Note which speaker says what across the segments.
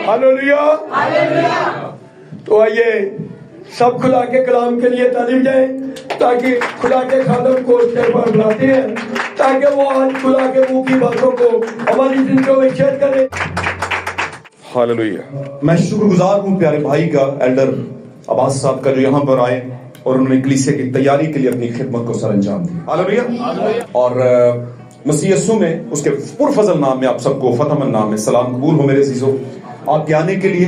Speaker 1: Hallelujah. तो आइए सब खुदा के कलाम के लिए तालीम जाए, ताकि खुदा के खादम को स्टेज पर बुलाते हैं, ताकि वो आज खुदा के मुंह की बातों को हमारी जिंदगी में शेयर करें।
Speaker 2: हालेलुया। मैं शुक्रगुजार हूँ प्यारे भाई का, एल्डर अब्बास साहब का, जो यहाँ पर आए और उन्होंने कलीसिया की तैयारी के लिए अपनी खिदमत को सरअंजाम दी। हालेलुया। और मसीह यीशु में उसके पुरफजल नाम में आप सबको फतहमन नाम में सलाम कबूल हो। मेरे अजीजों, आपके आने के लिए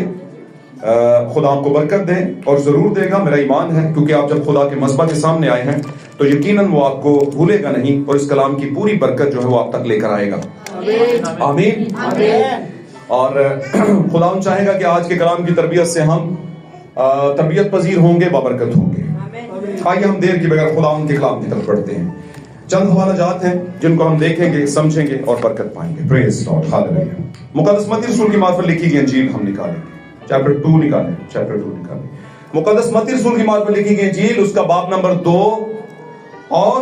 Speaker 2: खुदा आपको बरकत दे और जरूर देगा, मेरा ईमान है, क्योंकि आप जब खुदा के मज़बा के सामने आए हैं तो यकीनन वो आपको भूलेगा नहीं और इस कलाम की पूरी बरकत जो है वो आप तक लेकर आएगा। आमीन। और खुदा चाहेगा कि आज के कलाम की तरबियत से हम तरबियत पजीर होंगे, बाबरकत होंगे। आइए हम देर के बगैर खुदा के कलाम की तरफ बढ़ते हैं। चंद हवाला जात हैं जिनको हम देखेंगे, समझेंगे और बरकत पाएंगे। Praise Lord. हालेलुया। मुकद्दस मत्ती रसूल की मार्फत लिखी गई इंजील हम निकालेंगे, चैप्टर 2 निकालें। मुकद्दस मत्ती रसूल की मार्फत लिखी गई इंजील, उसका बाब नंबर 2, और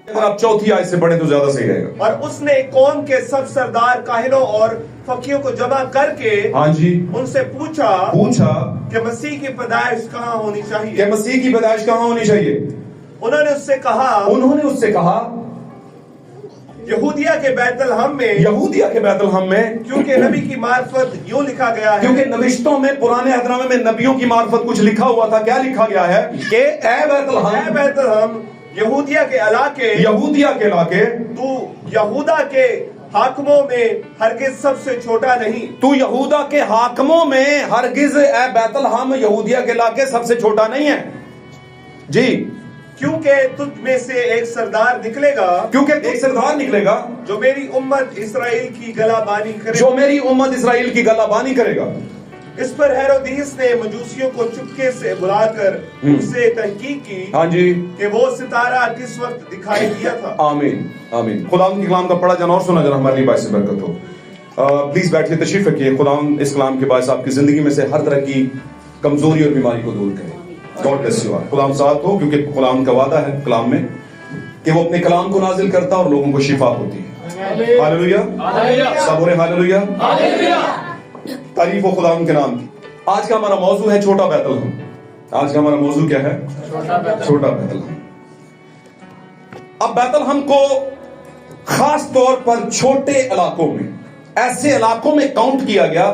Speaker 2: अगर आप चौथी आयत से पढ़े तो ज्यादा सही रहेगा।
Speaker 3: और उसने कौम के सब सरदार, काहिनों और फकीरों को जमा करके
Speaker 2: हाँ जी
Speaker 3: उनसे पूछा कि मसीह की पैदाइश कहाँ होनी चाहिए।
Speaker 2: कि मसीह की पैदाइश कहाँ होनी चाहिए।
Speaker 3: उन्होंने उससे कहा यहूदिया के बैतलहम में, क्योंकि नबी की मार्फत यूं लिखा गया है।
Speaker 2: क्योंकि नविश्तों में, पुराने अहदनामे में नबियों की मार्फत कुछ लिखा हुआ था। क्या लिखा गया है कि ए बैतलहम, यहूदिया के इलाके, तू यहूदा के हाकिमों में हरगिज सबसे छोटा नहीं। तू यहूदा के हाकिमों में हरगिज, ए बैतलहम, यहूदिया के इलाके सबसे छोटा नहीं है जी।
Speaker 3: क्योंकि तुझ में से एक सरदार निकलेगा जो मेरी उम्मत इसराइल की गलाबानी करेगा। इस पर हेरोदीस ने मजूसियों को चुपके से बुलाकर उनसे तहकीक की
Speaker 2: हाँ जी
Speaker 3: कि वो सितारा किस वक्त दिखाई दिया था।
Speaker 2: आमीन। खुदा की कलाम का पढ़ा जाना और सुना जाना हमारे लिए बाइस बरकत हो। प्लीज बैठिए, तशरीफ रखिए। खुदा इस कलाम के बायस आपकी जिंदगी में से हर तरह की कमजोरी और बीमारी को दूर करे। God bless you. खुदा साथ हो, क्योंकि खुदा का वादा है कलाम में कि वो अपने कलाम को नाजिल करता और लोगों को शिफा होती है। हालेलुया। सब बोले हालेलुया। तारीफ हो खुदा के नाम की। आज का हमारा मौजू है छोटा बैतलहम। आज का हमारा मौजू क्या है? छोटा बैतलहम। अब बैतलहम को खास तौर पर छोटे इलाकों में, ऐसे इलाकों में काउंट किया गया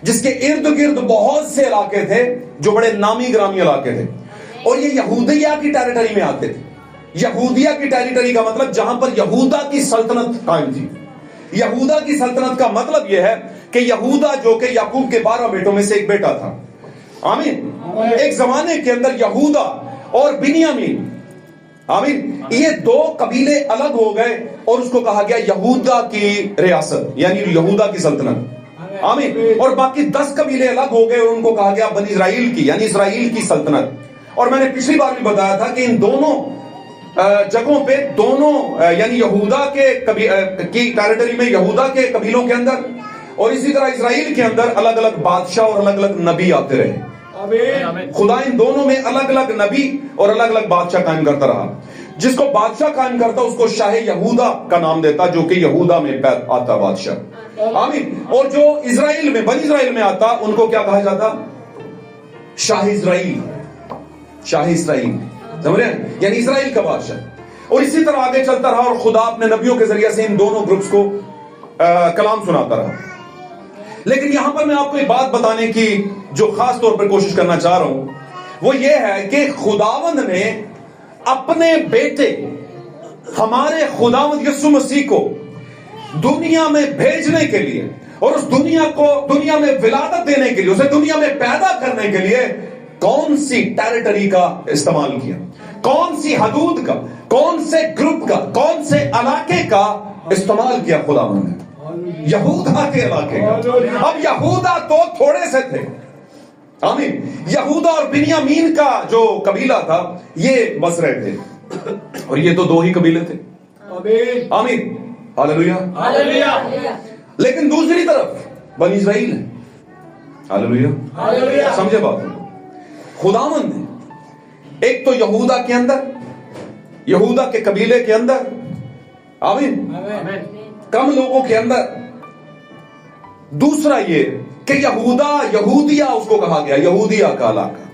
Speaker 2: जिसके इर्द गिर्द बहुत से इलाके थे जो बड़े नामी ग्रामी इलाके थे, और ये यहूदिया की टेरिटरी में आते थे। यहूदिया की टेरिटरी का मतलब जहां पर यहूदा की सल्तनत कायम थी। यहूदा की सल्तनत का मतलब यह है कि यहूदा जो कि याकूब के 12 बेटों में से एक बेटा था। आमीन। एक जमाने के अंदर यहूदा और बिन्यामीन, आमीन, ये दो कबीले अलग हो गए और उसको कहा गया यहूदा की रियासत, यानी यहूदा की सल्तनत। आमीन। और बाकी 10 कबीले अलग हो गए और उनको कहा गया बनी इस्राएल की, यानी इस्राएल की सल्तनत। और मैंने पिछली बार भी बताया था कि इन दोनों जगहों पे, दोनों यानी यहूदा की टेरिटरी में, यहूदा के कबीलों के अंदर और इसी तरह इस्राएल के अंदर अलग अलग बादशाह और अलग अलग नबी आते रहे। खुदा इन दोनों में अलग अलग नबी और अलग अलग बादशाह कायम करता रहा। जिसको बादशाह कायम करता उसको शाह यहूदा का नाम देता, जो कि यहूदा में आता बादशाह। आमीन। और जो इस्राएल में, बनी इस्राएल में आता, उनको क्या कहा जाता? शाह इस्राएल। शाह इस्राएल, समझ रहे हैं, यानी इस्राएल का बादशाह। और इसी तरह आगे चलता रहा और खुदा अपने नबियों के जरिए से इन दोनों ग्रुप्स को कलाम सुनाता रहा। लेकिन यहां पर मैं आपको एक बात बताने की जो खास तौर पर कोशिश करना चाह रहा हूं, वो ये है कि खुदावंद ने अपने बेटे हमारे खुदावंद यीशु मसीह को दुनिया में भेजने के लिए और उस दुनिया में विलादत देने के लिए, उसे दुनिया में पैदा करने के लिए कौन सी टेरिटरी का इस्तेमाल किया, कौन सी हदूद का, कौन से ग्रुप का, कौन से इलाके का इस्तेमाल किया खुदावंद ने? यहूदा के इलाके का। अब यहूदा तो थोड़े से थे, आमीन। यहूदा और बिन्यामीन का जो कबीला था ये बस रहे थे, और ये तो 2 ही कबीले थे। आमीन। हालेलुया। हालेलुया। लेकिन दूसरी तरफ बनी इस्राएल है। हालेलुया। समझे बात? खुदावंद ने एक तो यहूदा के अंदर यहूदा के कबीले के अंदर, आमीन, कम लोगों के अंदर। दूसरा ये कि यहूदा, यहूदिया उसको कहा गया, यहूदिया का इलाका।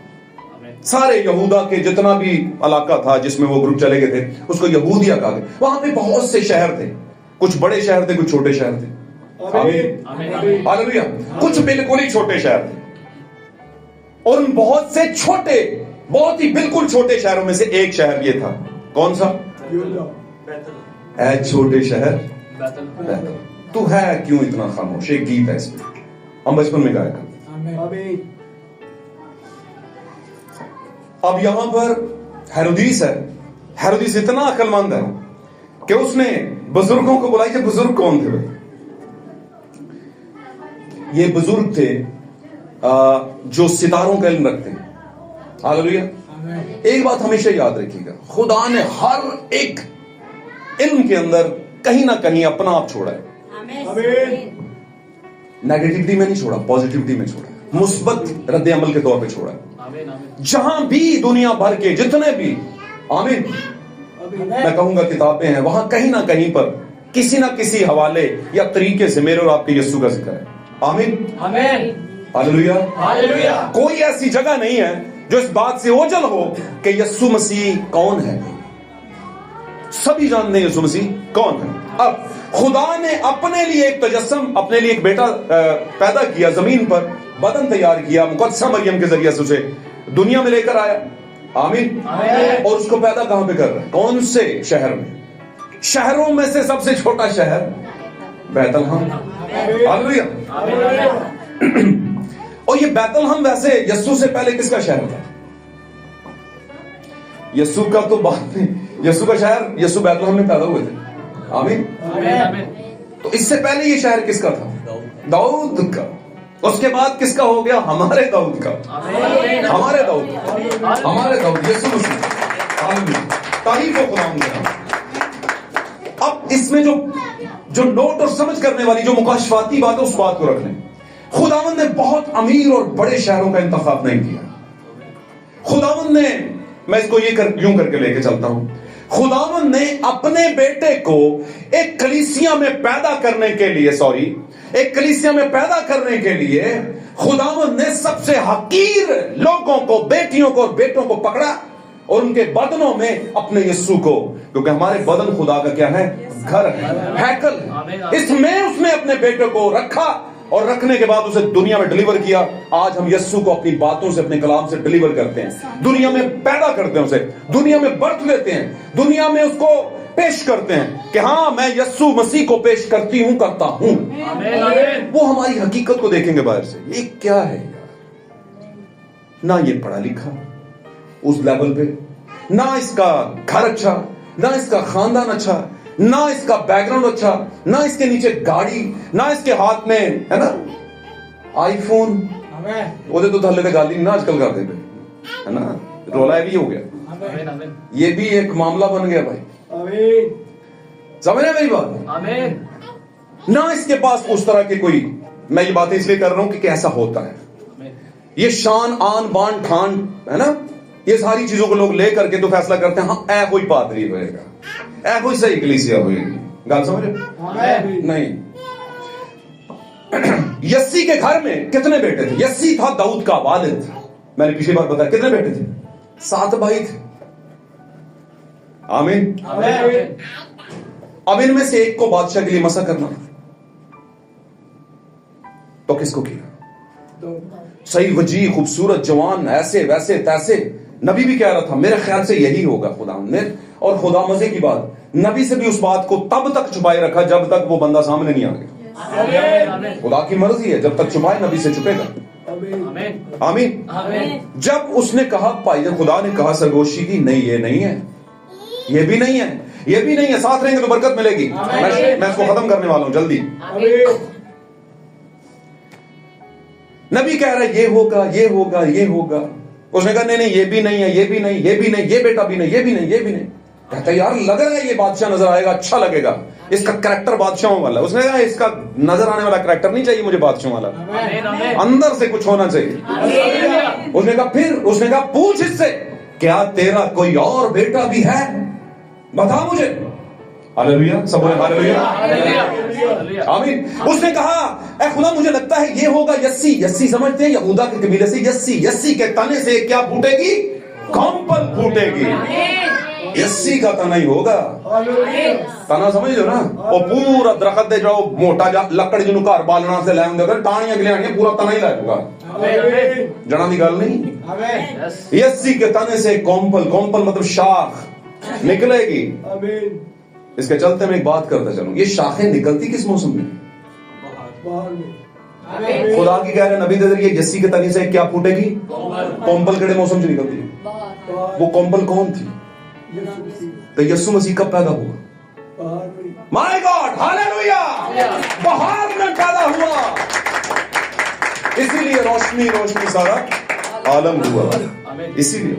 Speaker 2: सारे यहूदा के जितना भी इलाका था जिसमें वो ग्रुप चले गए थे उसको यहूदिया कहा गया। वहां पे बहुत से शहर थे, कुछ बड़े शहर थे, कुछ छोटे शहर थे। हालेलुया। कुछ बिल्कुल ही छोटे शहर थे और उन बहुत से छोटे, बहुत ही बिल्कुल छोटे शहरों में से एक शहर ये था। कौन सा? ऐ छोटे शहर बैतल। तू है क्यों इतना खामोश? एक गीत है इसमें, हम बचपन में गाया करते। अब यहां पर हेरोदीस है। हेरोदीस इतना अक्लमंद है कि उसने बुजुर्गों को बुलाई। कि बुजुर्ग कौन थे भाई? ये बुजुर्ग थे जो सितारों का इल्म रखते हैं। हालेलुया। एक बात हमेशा याद रखिएगा, खुदा ने हर एक इल्म के अंदर कहीं ना कहीं अपना आप छोड़ा है। नेगेटिविटी में नहीं छोड़ा, पॉजिटिविटी में छोड़ा, मुस्बत रद्द अमल के तौर पे छोड़ा है। जहां भी दुनिया भर के जितने भी, आमीन, मैं कहूंगा किताबें हैं, वहां कहीं ना कहीं पर किसी ना किसी हवाले या तरीके से मेरे और आपके यीशु का जिक्र है। आमीन, हालेलुया। कोई ऐसी जगह नहीं है जो इस बात से ओझल हो कि यीशु मसीह कौन है। सभी जानते हैं यीशु मसीह कौन है। अब खुदा ने अपने लिए एक तजस्सुम, अपने लिए एक बेटा पैदा किया, जमीन पर बदन तैयार किया, मुकद्दसा मरियम के जरिए से उसे दुनिया में लेकर आया। आमीन। और उसको पैदा कहां पे कर रहा है? कौन से शहर में? शहरों में से सबसे छोटा शहर बैतलहम। हालेलुया। और ये बैतलहम वैसे यीशु से पहले किसका शहर था? यीशु का तो बाद में, यीशु का शहर, यीशु बैतलहम में पैदा हुए थे। आमीन। तो इससे पहले ये शहर किसका था? दाऊद का। उसके बाद किसका हो गया? हमारे दाऊद का। हमारे दाऊद, हमारे दाऊद यीशु मसीह। आमीन। तारीफ हो खुदावंद की। अब इसमें जो नोट और समझ करने वाली जो मुकाशफाती बात है उस बात को रखने, खुदावंद ने बहुत अमीर और बड़े शहरों का इंतखाब नहीं किया। खुदावंद ने, मैं इसको यूं करके लेके चलता हूं, खुदावंद ने अपने बेटे को एक कलीसिया में पैदा करने के लिए, एक कलीसिया में पैदा करने के लिए खुदावंद ने सबसे हकीर लोगों को, बेटियों को और बेटों को पकड़ा और उनके बदनों में अपने यीशु को, क्योंकि हमारे बदन खुदा का क्या है? घर है, हैकल। इसमें उसने अपने बेटे को रखा और रखने के बाद उसे दुनिया में डिलीवर किया। आज हम यीशु को अपनी बातों से, अपने कलाम से डिलीवर करते हैं, दुनिया में पैदा करते हैं, उसे दुनिया में बर्थ देते हैं, दुनिया में उसको पेश करते हैं कि हाँ मैं यीशु मसीह को पेश करती हूं, करता हूं। वो हमारी हकीकत को देखेंगे बाहर से, ये क्या है यार? ना ये पढ़ा लिखा उस लेवल पे, ना इसका घर अच्छा, ना इसका खानदान अच्छा, ना इसका बैकग्राउंड अच्छा, ना इसके नीचे गाड़ी, ना इसके हाथ में है ना आईफोन। वो तो थल्ले गाली ना आजकल कर दे है ना, रोला भी हो गया, ये भी एक मामला बन गया भाई। समझ रहे मेरी बात? ना इसके पास उस तरह के कोई, मैं ये बातें इसलिए कर रहा हूं कि कैसा होता है ये शान, आन, बान, ठान, है ना, ये सारी चीजों को लोग ले करके तो फैसला करते हैं, हाँ ऐ कोई पादरी होएगा, ऐ कोई सही कलीसिया होएगी। गाल समझ रहे? नहीं। यस्सी के घर में कितने बेटे थे? यस्सी था दाऊद का वालिद। मैंने पिछली बार बताया कितने बेटे थे? 7 भाई थे। आमीन। अब इनमें से एक को बादशाह के लिए मसा करना तो किसको किया? सही, वजी, खूबसूरत, जवान, ऐसे वैसे तैसे। नबी भी कह रहा था मेरे ख्याल से यही होगा खुदा ने। और खुदा मजे की बात, नबी से भी उस बात को तब तक छुपाए रखा जब तक वो बंदा सामने नहीं आ गया। खुदा की मर्जी है, जब तक छुपाए नबी से छुपेगा। आमीन। जब उसने कहा, भाई जब खुदा ने कहा सरगोशी की, नहीं ये नहीं है, ये भी नहीं है, ये भी नहीं है, साथ रहेंगे तो बरकत मिलेगी। मैं इसको खत्म करने वाला हूं जल्दी। नबी कह रहा है ये होगा, ये होगा, ये होगा। उसने कहा नहीं नहीं ये भी नहीं है, ये भी नहीं, ये भी नहीं, ये बेटा भी नहीं, ये भी नहीं, ये भी नहीं। कहता यार लग रहा है ये बादशाह नजर आएगा, अच्छा लगेगा, इसका करैक्टर बादशाहों वाला। उसने कहा इसका नजर आने वाला करैक्टर नहीं चाहिए मुझे बादशाहों वाला, अंदर से कुछ होना चाहिए। उसने कहा फिर, उसने कहा पूछ इससे क्या तेरा कोई और बेटा भी है? बता मुझे। हालेलुया, सब बोले हालेलुया, आमीन। उसने कहा ऐ खुदा मुझे लगता है ये होगा यस्सी। यस्सी समझते हैं, यहूदा के कबीले से यस्सी। यस्सी के तने से क्या फूटेगी? कॉम्पल फूटेगी। यस्सी का तना ही होगा। तना समझ लो ना, वो पूरा दरखत दे जाओ मोटा जा लकड़ जिन्हों घर बालना से लैन देकर टाणियां गिलियां पूरा तना ही लाएगा। जना दी गल नहीं। यस्सी के तने से कॉम्पल, कॉम्पल मतलब शाख निकलेगी। इसके चलते मैं एक बात करता चलूं, ये शाखें निकलती किस मौसम में? खुदा की कह रहे नबी के जरिए यस्सी के तने से क्या फूटेगी? कॉम्पल केड़े मौसम से निकलती है? वो कॉम्पल कौन थी? तो यीशु मसीह कब पैदा हुआ? माय गॉड, हालेलुया, बहार में पैदा हुआ। इसीलिए रोशनी रोशनी सारा आलम हुआ। इसीलिए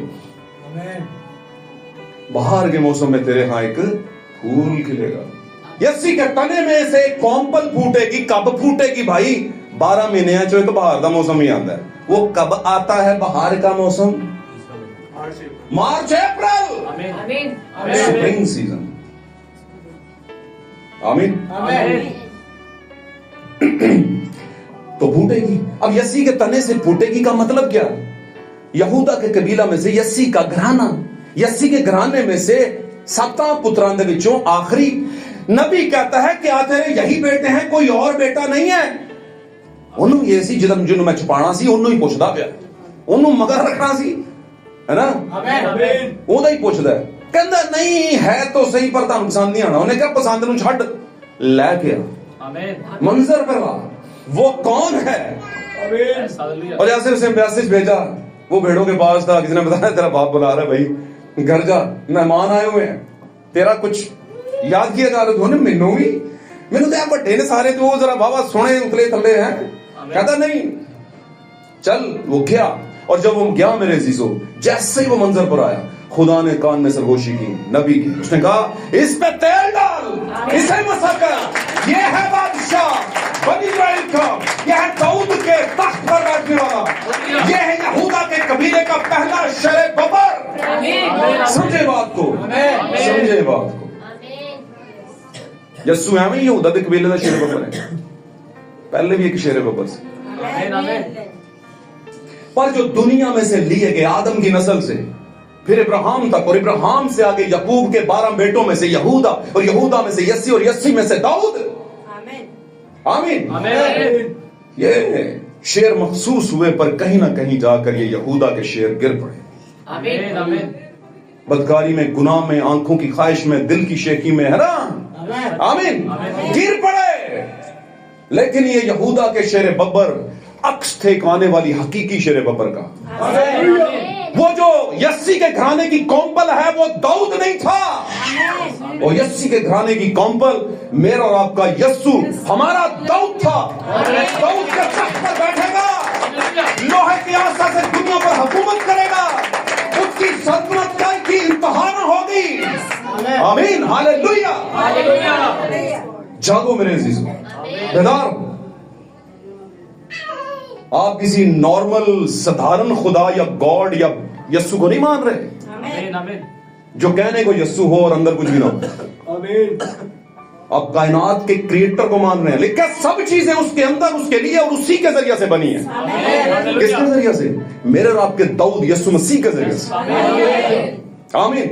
Speaker 2: बाहर के मौसम में तेरे यहां एक फूल खिलेगा। यस्सी के तने में से कॉम्पल फूटेगी। कब फूटेगी भाई? 12 महीने चो तो बाहर का मौसम ही आता है। वो कब आता है बाहर का मौसम? मार्च अप्रैल, स्प्रिंग सीजन। आमीन। तो फूटेगी। अब यस्सी के तने से फूटेगी का मतलब क्या? यहूदा के कबीला में से यस्सी का घराना, यस्सी के घराने में से 7 पुत्रां दे विचों आखिरी नबी कहता है कि आ तेरे यही बेटे हैं, कोई और बेटा नहीं है। ਉਹਨੂੰ ਇਹ ਸੀ ਜਿਹਨੂੰ ਮੈਂ ਛੁਪਾਣਾ ਸੀ ਉਹਨੂੰ ਹੀ ਪੁੱਛਦਾ ਪਿਆ, ਉਹਨੂੰ ਮਗਰ ਰੱਖਣਾ ਸੀ, ਹੈ ਨਾ? ਆਮੀਨ। ਉਹਦਾ ਹੀ ਪੁੱਛਦਾ, ਕਹਿੰਦਾ ਨਹੀਂ ਹੈ ਤਾਂ ਸਹੀ ਪਰ ਤੁਹਾਨੂੰ ਪਸੰਦ ਨਹੀਂ ਆਣਾ। ਉਹਨੇ ਕਿਹਾ ਪਸੰਦ ਨੂੰ ਛੱਡ, ਲੈ ਕੇ ਆ। ਆਮੀਨ। मंजर पर ला, वो कौन है? आमीन। और जैसे उसे मैसेज भेजा, वो भेड़ों के पास था, किसी ने बताया तेरा बाप बुला रहा है भाई, घर जा, मेहमान आए हुए हैं, तेरा कुछ याद किया जा रहा है। मैनू भी, मैनू तो बड़े ने सारे जो जरा बाबा सोने उतले थले हैं। कहता नहीं, चल। वो गया, और जब वो गया मेरे अजीजों, जैसे ही वो मंजर पर आया, खुदा ने कान में सरगोशी की नबी की। उसने कहा इस पे तेल डाल, इसे मसा कर, ये है बादशाह बनी इस्राएल का, ये है दाऊद के तख्त पर बैठने वाला, ये है यहूदा के कबीले का पहला शेरे बबर। समझे बात को, समझे बात को। यस्सु एवं यहूदा के कबीले का शेरे बबर है, पहले भी एक शेरे बबर से। पर जो दुनिया में से लिए गए आदम की नस्ल से फिर इब्राहिम तक, और इब्राहिम से आगे याकूब के 12 बेटों में से यहूदा, और यहूदा में से यस्सी, और यस्सी में से दाऊद। आमीन, आमीन। ये शेर महसूस हुए, पर कहीं ना कहीं जाकर ये यहूदा के शेर गिर पड़े। आमीन, आमीन। बदकारी में, गुनाह में, आंखों की ख्वाहिश में, दिल की शेखी में, है ना? आमीन, गिर पड़े। लेकिन ये यहूदा के शेर बब्बर अक्स थे आने वाली हकीकी शेर बब्बर का। वो जो यस्सी के घराने की कॉम्पल है वो दाऊद नहीं था, वो यस्सी के घराने की कॉम्पल मेरा और आपका यस्सु हमारा दाऊद था। दाऊद के तख्त पर बैठेगा, लोहे की आसा से दुनिया पर हुकूमत करेगा, उसकी सल्तनत की इंतहा न होगी। आमीन, हालेलुया। जागो मेरे अजीजों, बेदार। आप किसी नॉर्मल साधारण खुदा या गॉड या यस्सु को नहीं मान रहे। आमीन, आमीन। जो कहने को यस्सु हो और अंदर कुछ भी ना हो। आमीन। आप कायनात के क्रिएटर को मान रहे हैं, लेकिन सब चीजें उसके अंदर, उसके लिए और उसी के जरिए से बनी है। किसके जरिए से? मेरे और आपके दाऊद यस्सु मसीह के जरिए से। आमीन।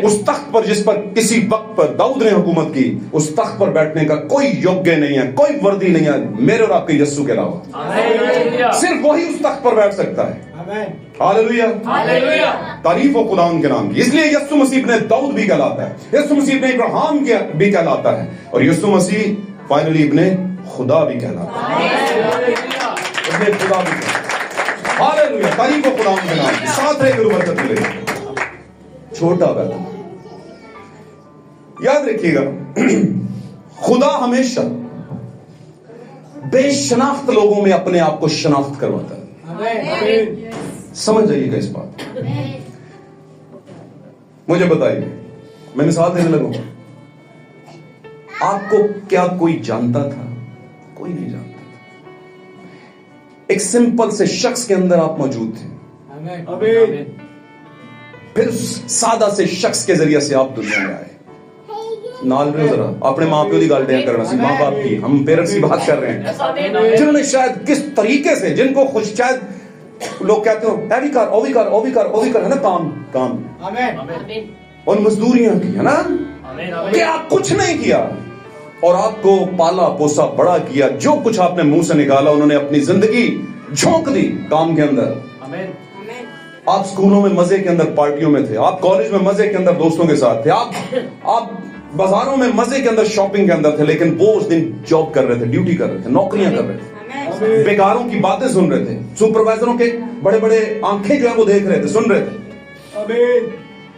Speaker 2: उस तख्त पर जिस पर किसी वक्त पर दाऊद ने हुकूमत की, उस तख्त पर बैठने का कोई योग्य नहीं है, कोई वर्दी नहीं है मेरे और आपके यस्सु के अलावा। सिर्फ वही उस तख्त पर बैठ सकता है। Hallelujah, hallelujah. तारीफ हो खुदा उनके नाम की। इसलिए यस्सु मसीह ने दाऊद भी कहलाता है, यस्सु मसीह ने इब्राहिम भी कहलाता है, और यस्सु मसीह फाइनली इब्ने खुदा भी कहलाता है। इब्ने खुदा भी। हालेलुया, तारीफ हो खुदा उनके नाम की। साथ रहे गुरु बरकत मिलेगी। छोटा बैतल, याद रखिएगा, खुदा हमेशा बेशनाख्त लोगों में अपने आप को शनाख्त करवाता है। समझ जाइएगा इस बात। मुझे बताइए, मैं मिसाल देने लगूं, आपको क्या कोई जानता था? कोई नहीं जानता था। एक सिंपल से शख्स के अंदर आप मौजूद थे, फिर उस सादा से शख्स के जरिए से आप दुनिया में आए। नाल रहे हो जरा अपने माँ प्यो की गल नहीं करना सी, माँ बाप की, हम पेरेंट्स की बात कर रहे हैं जिन्होंने शायद किस तरीके से, जिनको खुश शायद लोग कहते हो ऐ भी कर, ओ भी कर, ओ भी कर, ओ भी कर, है ना, काम और मजदूरियां की, है ना, कि आप कुछ नहीं किया और आपको पाला पोसा बड़ा किया, जो कुछ आपने मुंह से निकाला उन्होंने अपनी जिंदगी झोंक दी काम के अंदर। आप स्कूलों में मजे के अंदर पार्टियों में थे, आप कॉलेज में मजे के अंदर दोस्तों के साथ थे, आप बाजारों में मजे के अंदर शॉपिंग के अंदर थे, लेकिन वो उस दिन जॉब कर रहे थे, ड्यूटी कर रहे थे, नौकरियां कर रहे थे, बेकारों की बातें सुन रहे थे, सुपरवाइजरों के बड़े बड़े आंखें जो है वो देख रहे थे, सुन रहे थे।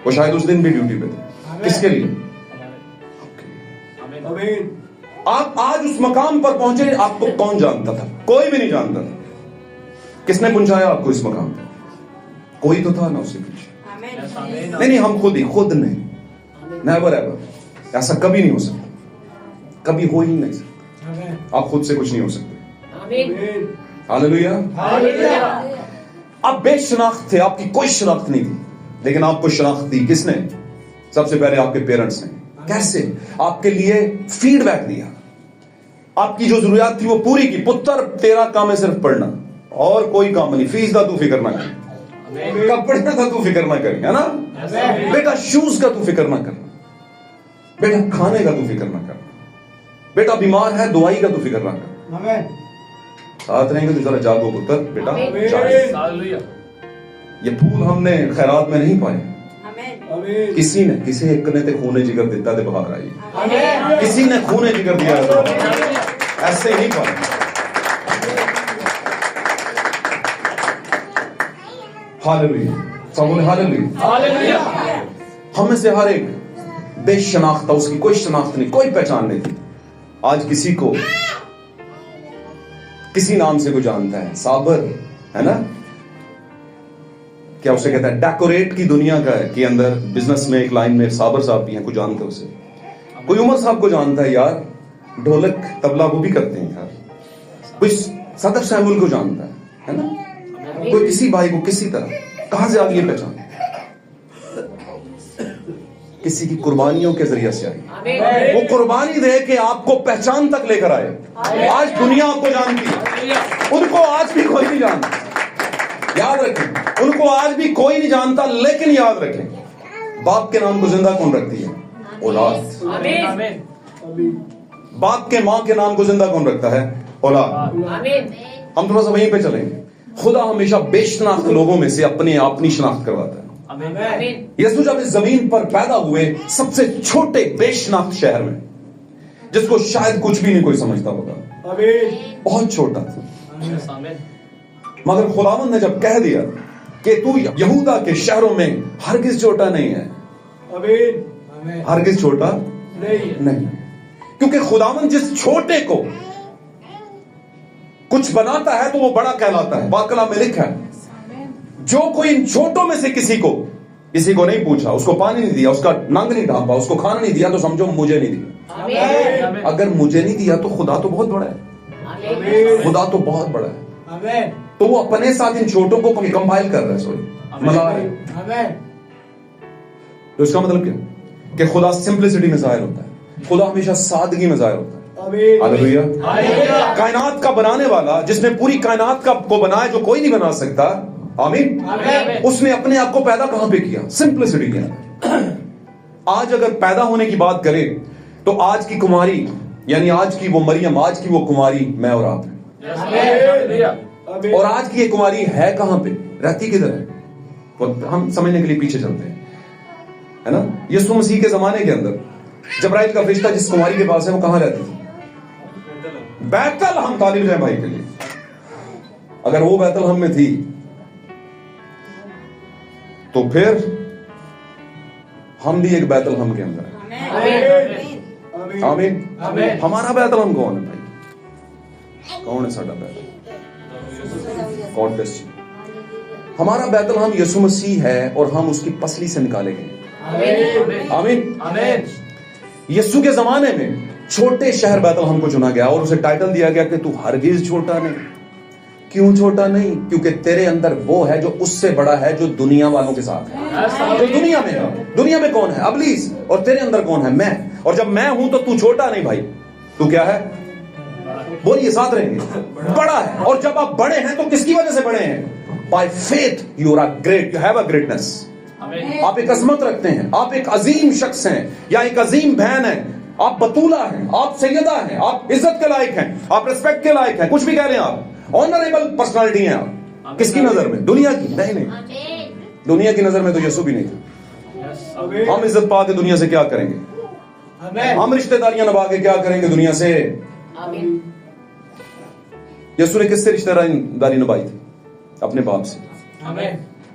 Speaker 2: वो शायद उस दिन भी ड्यूटी पे थे। किसके लिए? आप आज उस मकाम पर पहुंचे, आपको कौन जानता था? कोई भी नहीं जानता था। किसने पहुंचाया आपको इस मकाम पर? कोई तो था ना उसके पीछे। नहीं, हम खुद नहीं, नेवर एवर, ऐसा कभी नहीं हो सकता, कभी हो ही नहीं सकता। आप खुद से कुछ नहीं हो सकते। हालेलुया। आप बेशनाख्त थे, आपकी कोई शनाख्त नहीं थी, लेकिन आपको शनाख्त दी किसने? सबसे पहले आपके पेरेंट्स ने। कैसे? आपके लिए फीडबैक दिया, आपकी जो जरूरियात थी वो पूरी की। पुत्र तेरा काम है सिर्फ पढ़ना और कोई काम नहीं, फीस का तू फिक्र ना कर, कपड़े का तू फिक्र ना कर, है ना बेटा, शूज का तू फिक्र ना कर, बेटा खाने का तू फिक्र ना कर, बेटा बीमार है दवाई का तू फिक्र ना कर, साथ रहेंगे तो जरा जागो पुत्र, बेटा जागो। ये फूल हमने खैरात में नहीं पाए, किसी ने, किसी एक ने ते खूने जिगर दिता ते बाहर आई, किसी ने खूने जिगर दिया ऐसे ही पाए। हालेलुया, सबने हालेलुया। हम में से हर एक बेशनाख्त था, उसकी कोई शनाख्त नहीं, कोई पहचान नहीं थी। आज किसी को किसी नाम से कोई जानता है, साबर, है ना, क्या उसे कहता है, डेकोरेट की दुनिया का है कि अंदर बिजनेस में एक लाइन में साबर साहब भी हैं, कोई जानता है उसे, कोई उमर साहब को जानता है यार, ढोलक तबला वो भी करते हैं यार, कोई सदर सैमुल को जानता है ना, कोई किसी भाई को किसी तरह, कहां से आ गई पहचान? किसी की कुर्बानियों के जरिए से आई। वो कुर्बानी दे के आपको पहचान तक लेकर आए। आज दुनिया आपको जानती है, उनको आज भी कोई नहीं जानता। याद रखें, उनको आज भी कोई नहीं जानता, लेकिन याद रखें, बाप के नाम को जिंदा कौन रखती है? औलाद। बाप के मां के नाम को जिंदा कौन रखता है? औलाद। हम थोड़ा सा वहीं पे चलेंगे। खुदा हमेशा बेशनाख्त लोगों में से अपने आप नहीं शनाख्त करवाता है। यीशु जब इस जमीन पर पैदा हुए सबसे छोटे बेशनाख्त शहर में, जिसको शायद कुछ भी नहीं कोई समझता होगा, बहुत छोटा था, मगर खुदावंद ने जब कह दिया कि तू यहूदा के शहरों में हरगिज छोटा नहीं है, हरगिज छोटा नहीं, क्योंकि खुदावंद जिस छोटे को कुछ बनाता है तो वो बड़ा कहलाता है। बाकला में लिखा है, जो कोई इन छोटों में से किसी को नहीं पूछा, उसको पानी नहीं दिया, उसका नंग नहीं ढांपा, उसको खाना नहीं दिया, तो समझो मुझे नहीं दिया। अगर मुझे नहीं दिया तो खुदा तो बहुत बड़ा है, खुदा तो बहुत बड़ा है। तो वो अपने साथ इन छोटों को कंपाइल कर रहा है, सॉरी मिला रहा है। तो इसका मतलब क्या? कि खुदा सिंपलिसिटी में जाहिर होता है, खुदा हमेशा सादगी में जाहिर होता है। हालेलुया। कायनात का बनाने वाला, जिसने पूरी कायनात का को बनाया जो कोई नहीं बना सकता, आमीन, उसने अपने आप को पैदा कहां पे किया? सिंपलिसिटी किया। आज अगर पैदा होने की बात करें तो आज की कुमारी, यानी आज की वो मरियम, आज की वो कुमारी मैं और आप हैं। और आज की ये कुमारी है कहां पे, रहती किधर है? तो हम समझने के लिए पीछे चलते हैं, है ना। यीशु मसीह के जमाने के अंदर जबराइल का फरिश्ता जिस कुमारी के पास है, वो कहां रहती थी? बैतल। हम तालीम जाए भाई के लिए, अगर वो बैतल हम में थी तो फिर हम भी एक बैतल हम के अंदर है। आमीन। हमारा बैतल हम कौन है भाई? कौन है साडा बैतल? God bless you. हमारा बैतल हम यीशु मसीह है और हम उसकी पसली से निकाले गए। आमीन। यीशु के जमाने में छोटे शहर बैतल हमको चुना गया और उसे टाइटल दिया गया कि तू हरगिज छोटा नहीं। क्यों छोटा नहीं? क्योंकि तेरे अंदर वो है जो उससे बड़ा है, जो दुनिया वालों के साथ है, जो दुनिया में है। दुनिया में कौन है? इब्लीस। और तेरे अंदर कौन है? मैं। और जब मैं हूं तो तू छोटा नहीं भाई, तू क्या है? बोलिए, साथ रहेंगे, बड़ा है। और जब आप बड़े हैं तो किसकी वजह से बड़े हैं? By faith you are great, you have a greatness. आप एक अजमत रखते हैं, आप एक अजीम शख्स हैं या एक अजीम बहन है, आप बतूला हैं, आप सैयदा हैं, आप इज्जत के लायक हैं, आप रिस्पेक्ट के लायक हैं, कुछ भी कह रहे हैं, आप ऑनरेबल पर्सनालिटी हैं। आप किसकी नजर में? दुनिया की नहीं। दुनिया की नजर में तो यीशु भी नहीं था। हम इज्जत पा के दुनिया से क्या करेंगे? हम रिश्तेदारियां निभा के क्या करेंगे दुनिया से? यीशु ने किससे रिश्तेदारी निभाई थी? अपने बाप से।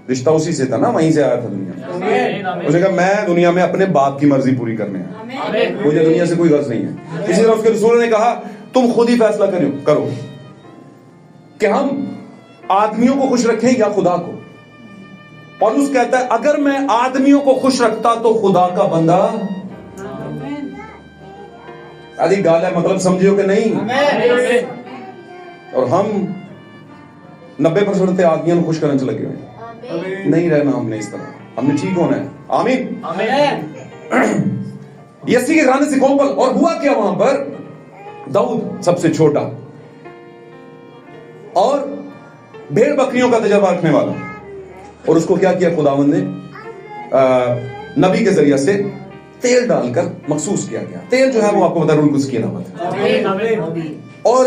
Speaker 2: रिश्ता उसी से था ना, वहीं से आया था दुनिया। उसने कहा मैं दुनिया में अपने बाप की मर्जी पूरी करने है, मुझे दुनिया से कोई गर्ज नहीं है। इसी तरह उसके रसूल ने कहा तुम खुद ही फैसला करो कि हम आदमियों को खुश रखें या खुदा को। पौलुस कहता है अगर मैं आदमियों को खुश रखता तो खुदा का बंदा। आदि गाल है, मतलब समझियो कि नहीं? और हम 90% आदमियों को खुश करने से लगे हुए हैं। नहीं रहना हमने इस तरह, हमने ठीक होना है। आमीन। यसी के घराने से कौन? और हुआ क्या वहां पर? दाऊद सबसे छोटा और भेड़ बकरियों का तजर्बा रखने वाला, और उसको क्या किया खुदावंद ने? नबी के जरिए से तेल डालकर मखसूस किया गया। तेल जो है वो आपको पता है रुल की नामत है। और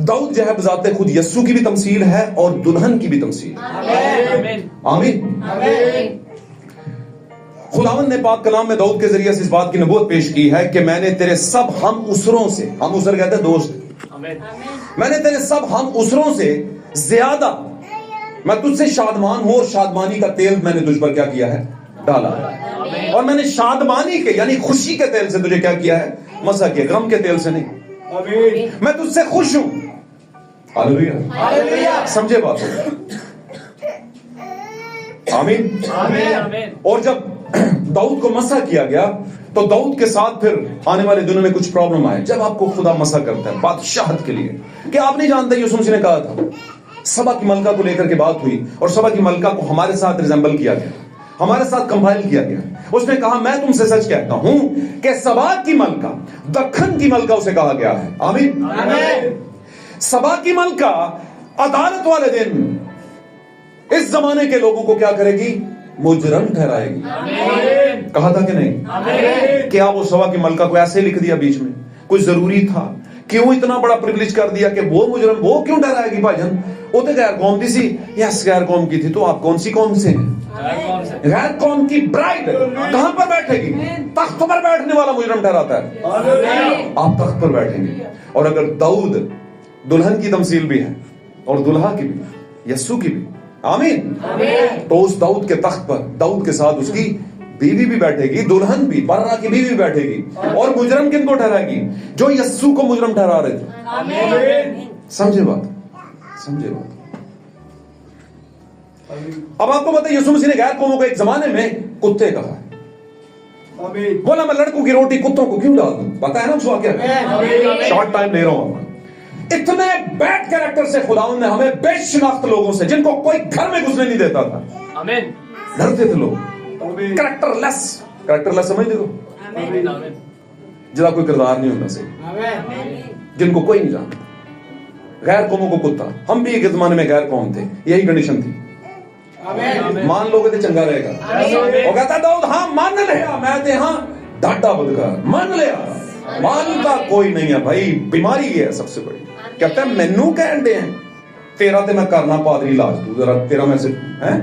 Speaker 2: दाऊद जो है बजाते खुद यस्सु की भी तमसील है और दुल्हन की भी तमसील। आमीन। खुदावंद ने पाक कलाम में दाऊद के जरिए से इस बात की नबूवत पेश की है कि मैंने तेरे सब हम उसरों से, हम उसर कहते हैं दोस्त, मैंने तेरे सब हम उसरों से ज्यादा मैं तुझसे शादमान हूं और शादमानी का तेल मैंने तुझ पर क्या किया है? डाला। और मैंने शादमानी के यानी खुशी के तेल से तुझे क्या किया है? मसा किया, गम के तेल से नहीं। मैं तुझसे खुश हूं। हालेलुया। समझे बात? आमीन। और जब दाऊद को मसा किया गया तो दाऊद के साथ फिर आने वाले दिनों में कुछ प्रॉब्लम आए। जब आपको खुदा मसा करता है बादशाहत के लिए, क्या आप नहीं जानते यूसुफ मसीह ने कहा था, सबा की मलका को लेकर के बात हुई और सबा की मलका को हमारे साथ रिजेंबल किया गया, हमारे साथ कंपाइल किया गया। उसने कहा मैं तुमसे सच कहता हूं कि सबा की मलका, दखन की मलका उसे कहा गया है। आमीन। सबा की मलका अदालत वाले दिन इस जमाने के लोगों को क्या करेगी? मुजरम ठहराएगी। कहा था कि नहीं? क्या वो सबा की मलका को ऐसे लिख दिया बीच में? कुछ जरूरी था? क्यों इतना बड़ा प्रिविलेज कर दिया कि वो मुजरम वो क्यों ठहराएगी? भाईजान वो तो गैर कौम थी। यस गैर कौम की थी। तो आप कौन सी कौम से हैं? गैर कौम की ब्राइड कहां पर बैठेगी? तख्त पर बैठने वाला मुजरम ठहराता है। आप तख्त पर बैठेंगे। और अगर दाऊद दुल्हन की तमसील भी है और दुल्हा की भी, यस्सु की भी, आमीन, तो उस दाऊद के तख्त पर दाऊद के साथ उसकी बीवी भी बैठेगी, दुल्हन भी, बर्रा की बीवी भी बैठेगी। और मुजरम किनको ठहराएगी? जो यस्सु को मुजरम ठहरा रहे थे। समझे बात? समझे बात? अब आपको पता है यीशु मसीह ने गैर कौमों को एक जमाने में कुत्ते कहा है। बोला मैं लड़कों की रोटी कुत्तों को क्यों डाल दूं? पता है ना उसको क्या? शॉर्ट टाइम ले रहा हूं। इतने बैड कैरेक्टर से खुदावंद ने हमें बेशनाख्त लोगों से, जिनको कोई घर में घुसने नहीं देता था, डरते थे लोग। कैरेक्टरलेस समझते हो? जिसका कोई किरदार नहीं होता से, जिनको कोई नहीं जानता। गैर कौमों को कुत्ता। हम भी एक जमाने में गैर कौम थे, यही कंडीशन थी। मान लोगे तो चंगा रहेगा। वो कहता दाऊद हाँ मान लिया, मैं ते हाँ डाटा बदकार मान लिया। मानता कोई नहीं है भाई, बीमारी है सबसे बड़ी। कहता है मैनू कहते हैं तेरा ते मैं करना पादरी लाज तू जरा तेरा मैं से हैं।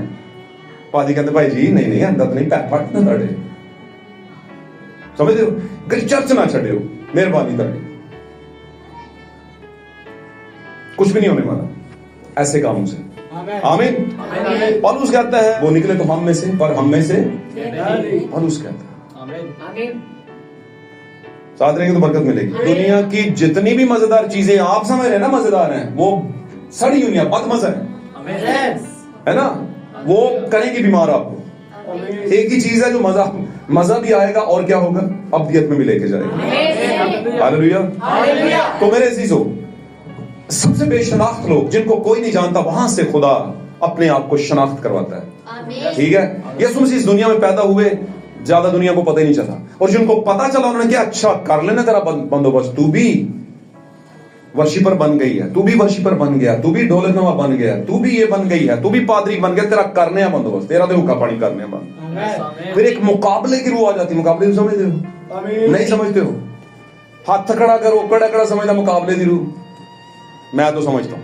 Speaker 2: पादरी कहते भाई जी नहीं नहीं अंदर नहीं पैक फट ना तड़े, समझते हो? चर्च ना छड़े, मेहरबानी तड़े, कुछ भी नहीं होने वाला ऐसे कामों से। आमीन। पौलुस कहता है वो निकले तो हम में से, पर हम में से पौलुस कहता है साथ रहेंगे तो बरकत मिलेगी। दुनिया की जितनी भी मजेदार चीजें आप समझ रहे हैं ना मजेदार हैं, वो सड़ी दुनिया बदमजा है ना, वो करेंगी बीमार आपको। एक ही चीज है जो मजा भी आएगा और क्या होगा? अब्दियत में भी लेके जाएगा। हालेलुया। तो मेरे अजीजों सबसे बेशनाख्त लोग जिनको कोई नहीं जानता, वहां से खुदा अपने आप को शनाख्त करवाता है। ठीक है, यीशु मसीह इस दुनिया में पैदा हुए, ज्यादा दुनिया को पता ही नहीं चला, और जिनको पता चला उन्होंने क्या, अच्छा कर लेना तेरा बंदोबस्त, तू भी वर्शिपर बन गई है, तू भी वर्शिपर बन गया, तू भी ढोलक नवा बन गया, तू भी ये बन गई है, तू भी पादरी बन गया, तेरा करने हैं बंदोबस्त, तेरा तो हुक्का पानी करने हैं बंद। फिर एक मुकाबले की रूह आ जाती है। मुकाबले समझते हो? नहीं समझते हो? हाथ खड़ा करो, कड़ा समझना मुकाबले की रूह। मैं तो समझता हूं,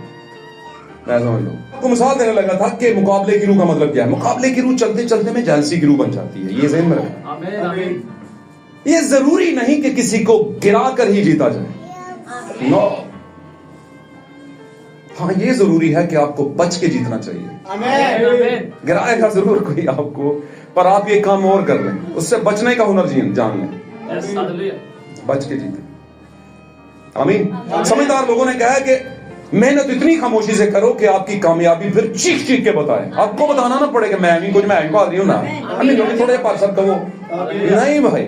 Speaker 2: मैं समझता हूं। आपको मिसाल देने लगा था कि मुकाबले की रूह का मतलब क्या है। मुकाबले की रूह चलते चलते में जेलसी की रूह बन जाती है। ये ज़हन में रखना। ये जरूरी नहीं कि किसी को गिरा कर ही जीता जाए, नो। हाँ, ये जरूरी है कि आपको बच के जीतना चाहिए। गिराएगा जरूर कोई आपको, पर आप ये काम और कर लें, उससे बचने का हुनर जान लें, बच के जीते। आमीन। समझदार लोगों ने कहा कि मेहनत इतनी खामोशी से करो कि आपकी कामयाबी फिर चीख चीख के बताए। आपको बताना ना पड़ेगा मैं भी कुछ, मैं पादरी हूं ना, अम्मी लोग थोड़े पर सब कहो नहीं भाई,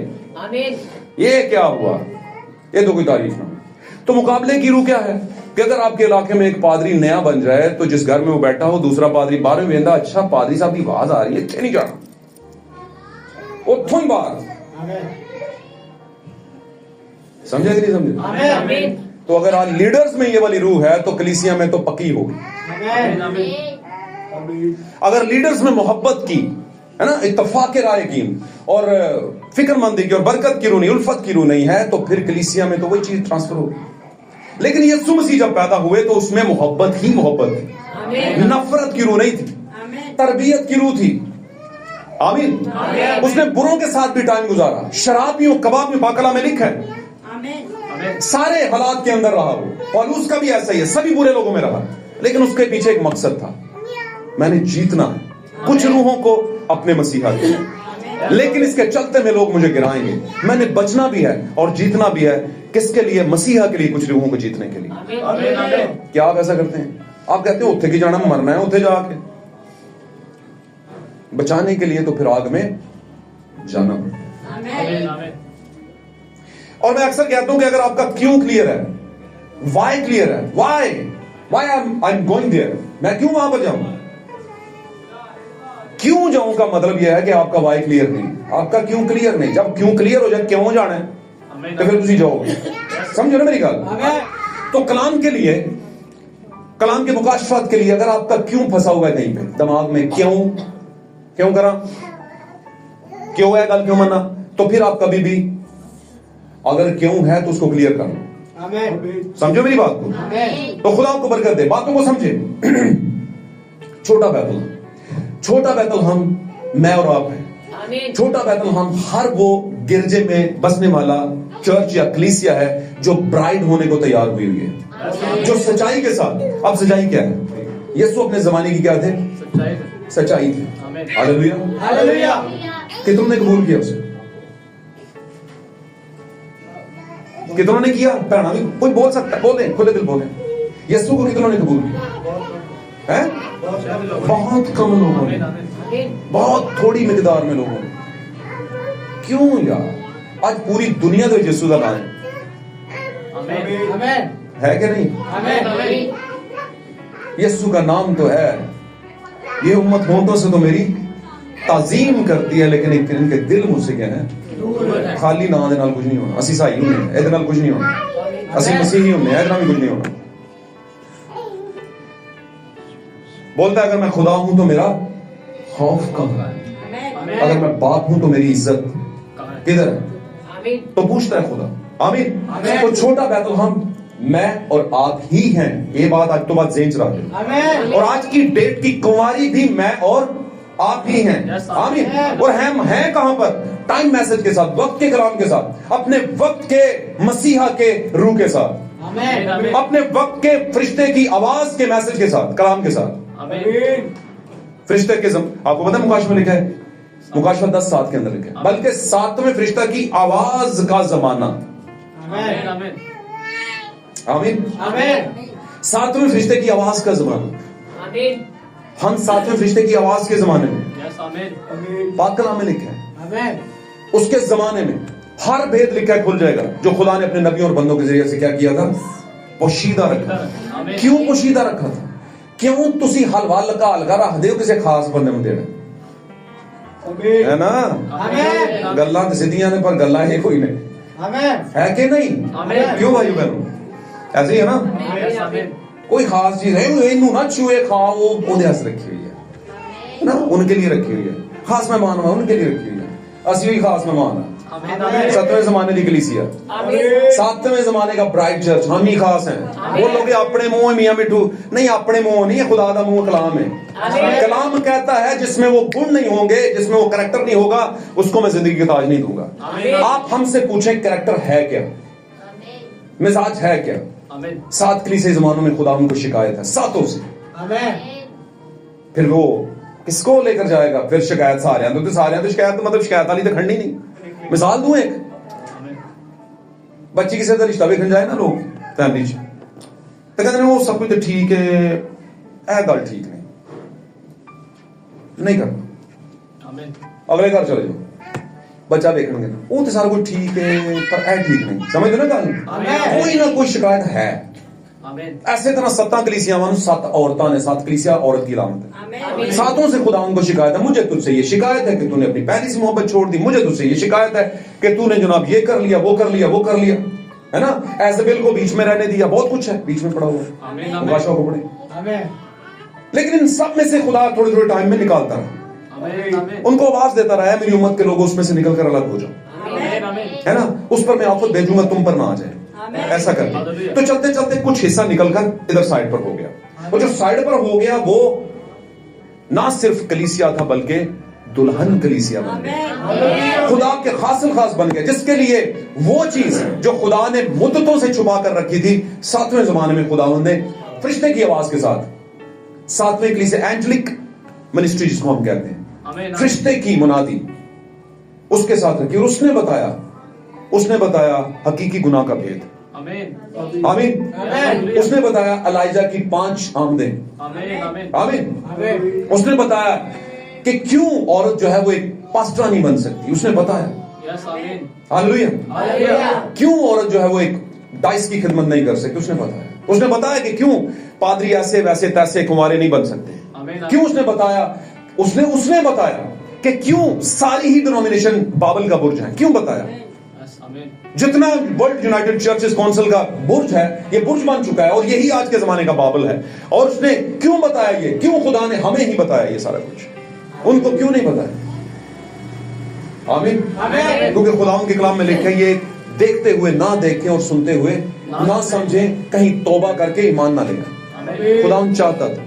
Speaker 2: ये क्या हुआ, ये तो कोई तारीफ ना। तो मुकाबले की रूह क्या है कि अगर आपके इलाके में एक पादरी नया बन जाए तो जिस घर में वो बैठा हो दूसरा पादरी बाहर में वेंदा, अच्छा पादरी साहब की आवाज आ रही है, इतने नहीं जाना, उठो ही बाहर। समझे कि नहीं समझे? तो अगर आज लीडर्स में ये वाली रूह है तो कलीसिया में तो पक्की होगी। अगर लीडर्स में मोहब्बत की है ना, इत्तफाक राय की और फिक्रमंदी की और बरकत की रूह नहीं, उल्फत की रूह नहीं है, तो फिर कलीसिया में तो वही चीज ट्रांसफर होगी। लेकिन यीशु मसीह जब पैदा हुए तो उसमें मोहब्बत ही मोहब्बत थी, नफरत की रूह नहीं थी, तरबियत की रूह थी। आमीन। उसने बुरों के साथ भी टाइम गुजारा, शराबियों कबाबियों, बाकला में लिखा है, सारे हालात के अंदर रहा वो। पौलुस का भी ऐसा ही है, सभी बुरे लोगों में रहा, लेकिन उसके पीछे एक मकसद था, मैंने जीतना है कुछ रूहों को अपने मसीहा के, लेकिन इसके चलते में लोग मुझे गिराएंगे। मैंने बचना भी है और जीतना भी है, किसके लिए? मसीहा के लिए, कुछ रूहों को जीतने के लिए। क्या आप ऐसा करते हैं? आप कहते हैं उत्थे की जाना, मरना है उत्थे जाके, बचाने के लिए तो फिर आग में जाना पड़ता। और मैं अक्सर कहता हूं कि अगर आपका क्यों क्लियर है, वाई क्लियर है, why I am going there, मैं क्यों वहां पर जाऊं, क्यों जाऊं का मतलब यह है कि आपका वाई क्लियर नहीं, आपका क्यों क्लियर नहीं। जब क्यों क्लियर हो जाए क्यों जाना है तो फिर तुम जाओगे। समझो ना मेरी गल? तो कलाम के लिए, कलाम के मुकाशफात के लिए अगर आपका क्यों फंसा हुआ है कहीं पे दिमाग में, क्यों करा, क्यों है गल, क्यों मना, तो फिर आप कभी भी अगर क्यों है तो उसको क्लियर कर लो। समझो मेरी बात को? तो खुदा आपको बरकत दे, बातों को समझे। छोटा बैतल हम, मैं और आप हैं। छोटा बैतल हम हर वो गिरजे में बसने वाला चर्च या कलीसिया है जो ब्राइड होने को तैयार हुई है, जो सच्चाई के साथ। अब सच्चाई क्या है? यीशु अपने जमाने की क्या थे? सच्चाई थे। हालेलुया। कि तुमने कबूल किया उसे, कितनों ने किया? पहना भी कोई बोल सकता है, बोले खुले दिल बोले, यीशु को कितनों ने कबूल किया है? बहुत कम लोगों ने, बहुत थोड़ी मिकदार में लोगों ने। क्यों यार? आज पूरी दुनिया तो यीशु का नाम है कि नहीं? यीशु का नाम तो है। ये उम्मत होंठों से तो मेरी ताजीम करती है, लेकिन इनके दिल मुझसे क्या है? खाली ना दे नाल कुछ नहीं होना। असी सही होने ਇਹਦੇ ਨਾਲ कुछ नहीं होना, असी मसीही होने ਇਹਦੇ ਨਾਲ भी कुछ नहीं होना। बोलता है अगर मैं खुदा हूं तो मेरा खौफ कहां है, अगर मैं बाप हूं तो मेरी इज्जत किधर है? तो पूछता है खुदा। आमीन। तो छोटा बैतुल हम, मैं और आप ही हैं। ये बात आज तो बात जेंच रहा है, और आज की डेट की कुंवारी भी मैं और आप ही हैं। आमीन। और हम हैं कहां पर? टाइम मैसेज के साथ, वक्त के कलाम के साथ, अपने वक्त के मसीहा के रूह के साथ, अपने वक्त के फरिश्ते की आवाज के मैसेज के साथ, कलाम के साथ। फरिश्ते के आपको पता है मुकाशफा लिखा है, मुकाशफा 10:7 के अंदर लिखा है, बल्कि 7वें फरिश्ता की आवाज का जमाना। आमीन। 7वें फरिश्ते की आवाज का जमाना। हम 7वें फरिश्ते की आवाज के जमाने में, पाक कलाम में लिखा है, उसके जमाने में हर भेद लिखा है खुल जाएगा, जो खुदा ने अपने नबियों और बंदों के जरिए से क्या किया था? पोशीदा रखा। کیوں پوشیدہ رکھا تھا؟ کیوں تسی حلوا لگا رکھ دیو کسی خاص بندے میں دینا ہے نا؟ گلاں تے سیدھیاں نے پر گلاں ہے کوئی نہیں ہے کہ نہیں؟ کیوں بھائیو بہنوں ایسے ہی ہے نا؟ کوئی خاص چیز ہے انہوں نہ چوئے کھاؤ وہ دے ہس رکھی ہوئی ہے نا، ان کے لیے رکھی ہوئی ہے، خاص مہمان ان کے لیے رکھی ہوئی ہے، اسی ہوئی خاص مہمان ہے۔ 7ویں زمانے کی کلیسیا، 7ویں زمانے کا برائٹ چرچ، ہم ہی خاص ہیں۔ وہ لوگ اپنے منہ میاں مٹھو نہیں، اپنے منہ نہیں ہے، خدا دا منہ کلام ہے۔ کلام کہتا ہے جس میں وہ گن نہیں ہوں گے، جس میں وہ کریکٹر نہیں ہوگا، اس کو میں زندگی کا تاج نہیں دوں گا۔ آپ ہم سے پوچھیں کریکٹر ہے کیا، مزاج ہے کیا؟ 7 کلیسیا زمانوں میں خدا ان کو شکایت ہے، 7 سے۔ پھر وہ کس کو لے کر جائے گا؟ پھر شکایت سارے تو شکایت مطلب شکایت والی تو کھڑنی نہیں۔ مثال دوں ایک، بچی کسی طرح رشتہ بھی کھن جائے نا لوگ فیملی چ تو کہتے ہیں وہ سب کچھ ٹھیک ہے، اے گل ٹھیک نہیں کرنا، اگلے گھر چلے جاؤ، بچہ دیکھیں گے وہ تو سارا کچھ ٹھیک ہے پر اے ٹھیک نہیں، سمجھ دو نا گل؟ کوئی نہ کوئی شکایت ہے۔ ایسے طرح 7 کلیسیاں 7 عورتیں نے، 7 کلیسیا عورت کی علامت ہے۔ 7 سے خدا ان کو شکایت ہے، مجھے تجھ سے یہ شکایت ہے کہ تو نے اپنی پہلی سی محبت چھوڑ دی، مجھے تجھ سے یہ شکایت ہے کہ تو نے جناب یہ کر لیا، وہ کر لیا، وہ کر لیا، ہے نا؟ ایزابیل کو بیچ میں رہنے دیا، بہت کچھ ہے بیچ میں پڑا ہوا ہے، بادشاہ کو پڑے۔ لیکن ان سب میں سے خدا تھوڑے تھوڑے ٹائم میں نکالتا رہا، ان کو آواز دیتا رہا ہے میری امت کے لوگوں اس میں سے نکل کر الگ ہو جاؤ، ہے نا؟ اس پر میں آفت بھیجوں گا، تم پر نہ آ جائے، ایسا کر کے۔ تو چلتے چلتے کچھ حصہ نکل کر ادھر سائڈ پر ہو گیا، اور جو سائڈ پر ہو گیا وہ نہ صرف کلیسیا تھا بلکہ دلہن کلیسیا بن گیا، خدا کے خاص بن گیا، جس کے لیے وہ چیز جو خدا نے مدتوں سے چھپا کر رکھی تھی 7ویں زمانے میں خدا نے فرشتے کی آواز کے ساتھ 7ویں کلیسیا اینجلک منسٹری جس کو ہم کہتے ہیں، فرشتے کی منادی اس کے ساتھ رکھی، اور اس نے بتایا حقیقی گناہ کا بھید، آمین۔ اس نے بتایا الائجہ کی 5 آمدیں، آمین۔ اس نے بتایا کہ کیوں عورت جو ہے وہ ایک پاسٹر نہیں بن سکتی، اس نے بتایا، ہاللویا، کیوں عورت جو ہے وہ ایک ڈائس کی خدمت نہیں کر سکتی، اس نے بتایا کہ کیوں پادری ایسے ویسے تیسے کنوارے نہیں بن سکتے، کیوں اس نے بتایا کہ کیوں ساری ہی ڈینومینیشن بابل کا برج ہے، کیوں بتایا؟ جتنا ورلڈ یونائٹڈ چرچز کونسل کا برج ہے یہ برج بن چکا ہے، اور یہی آج کے زمانے کا بابل ہے۔ اور اس نے کیوں بتایا یہ؟ کیوں خدا نے ہمیں ہی بتایا یہ سارا کچھ، ان کو کیوں نہیں بتایا؟ آمین۔ کیونکہ خدا ان کے کلام میں لکھا ہے یہ دیکھتے ہوئے نہ دیکھیں اور سنتے ہوئے نہ سمجھیں، کہیں توبہ کر کے ایمان نہ لے۔ خدا ان چاہتا تھا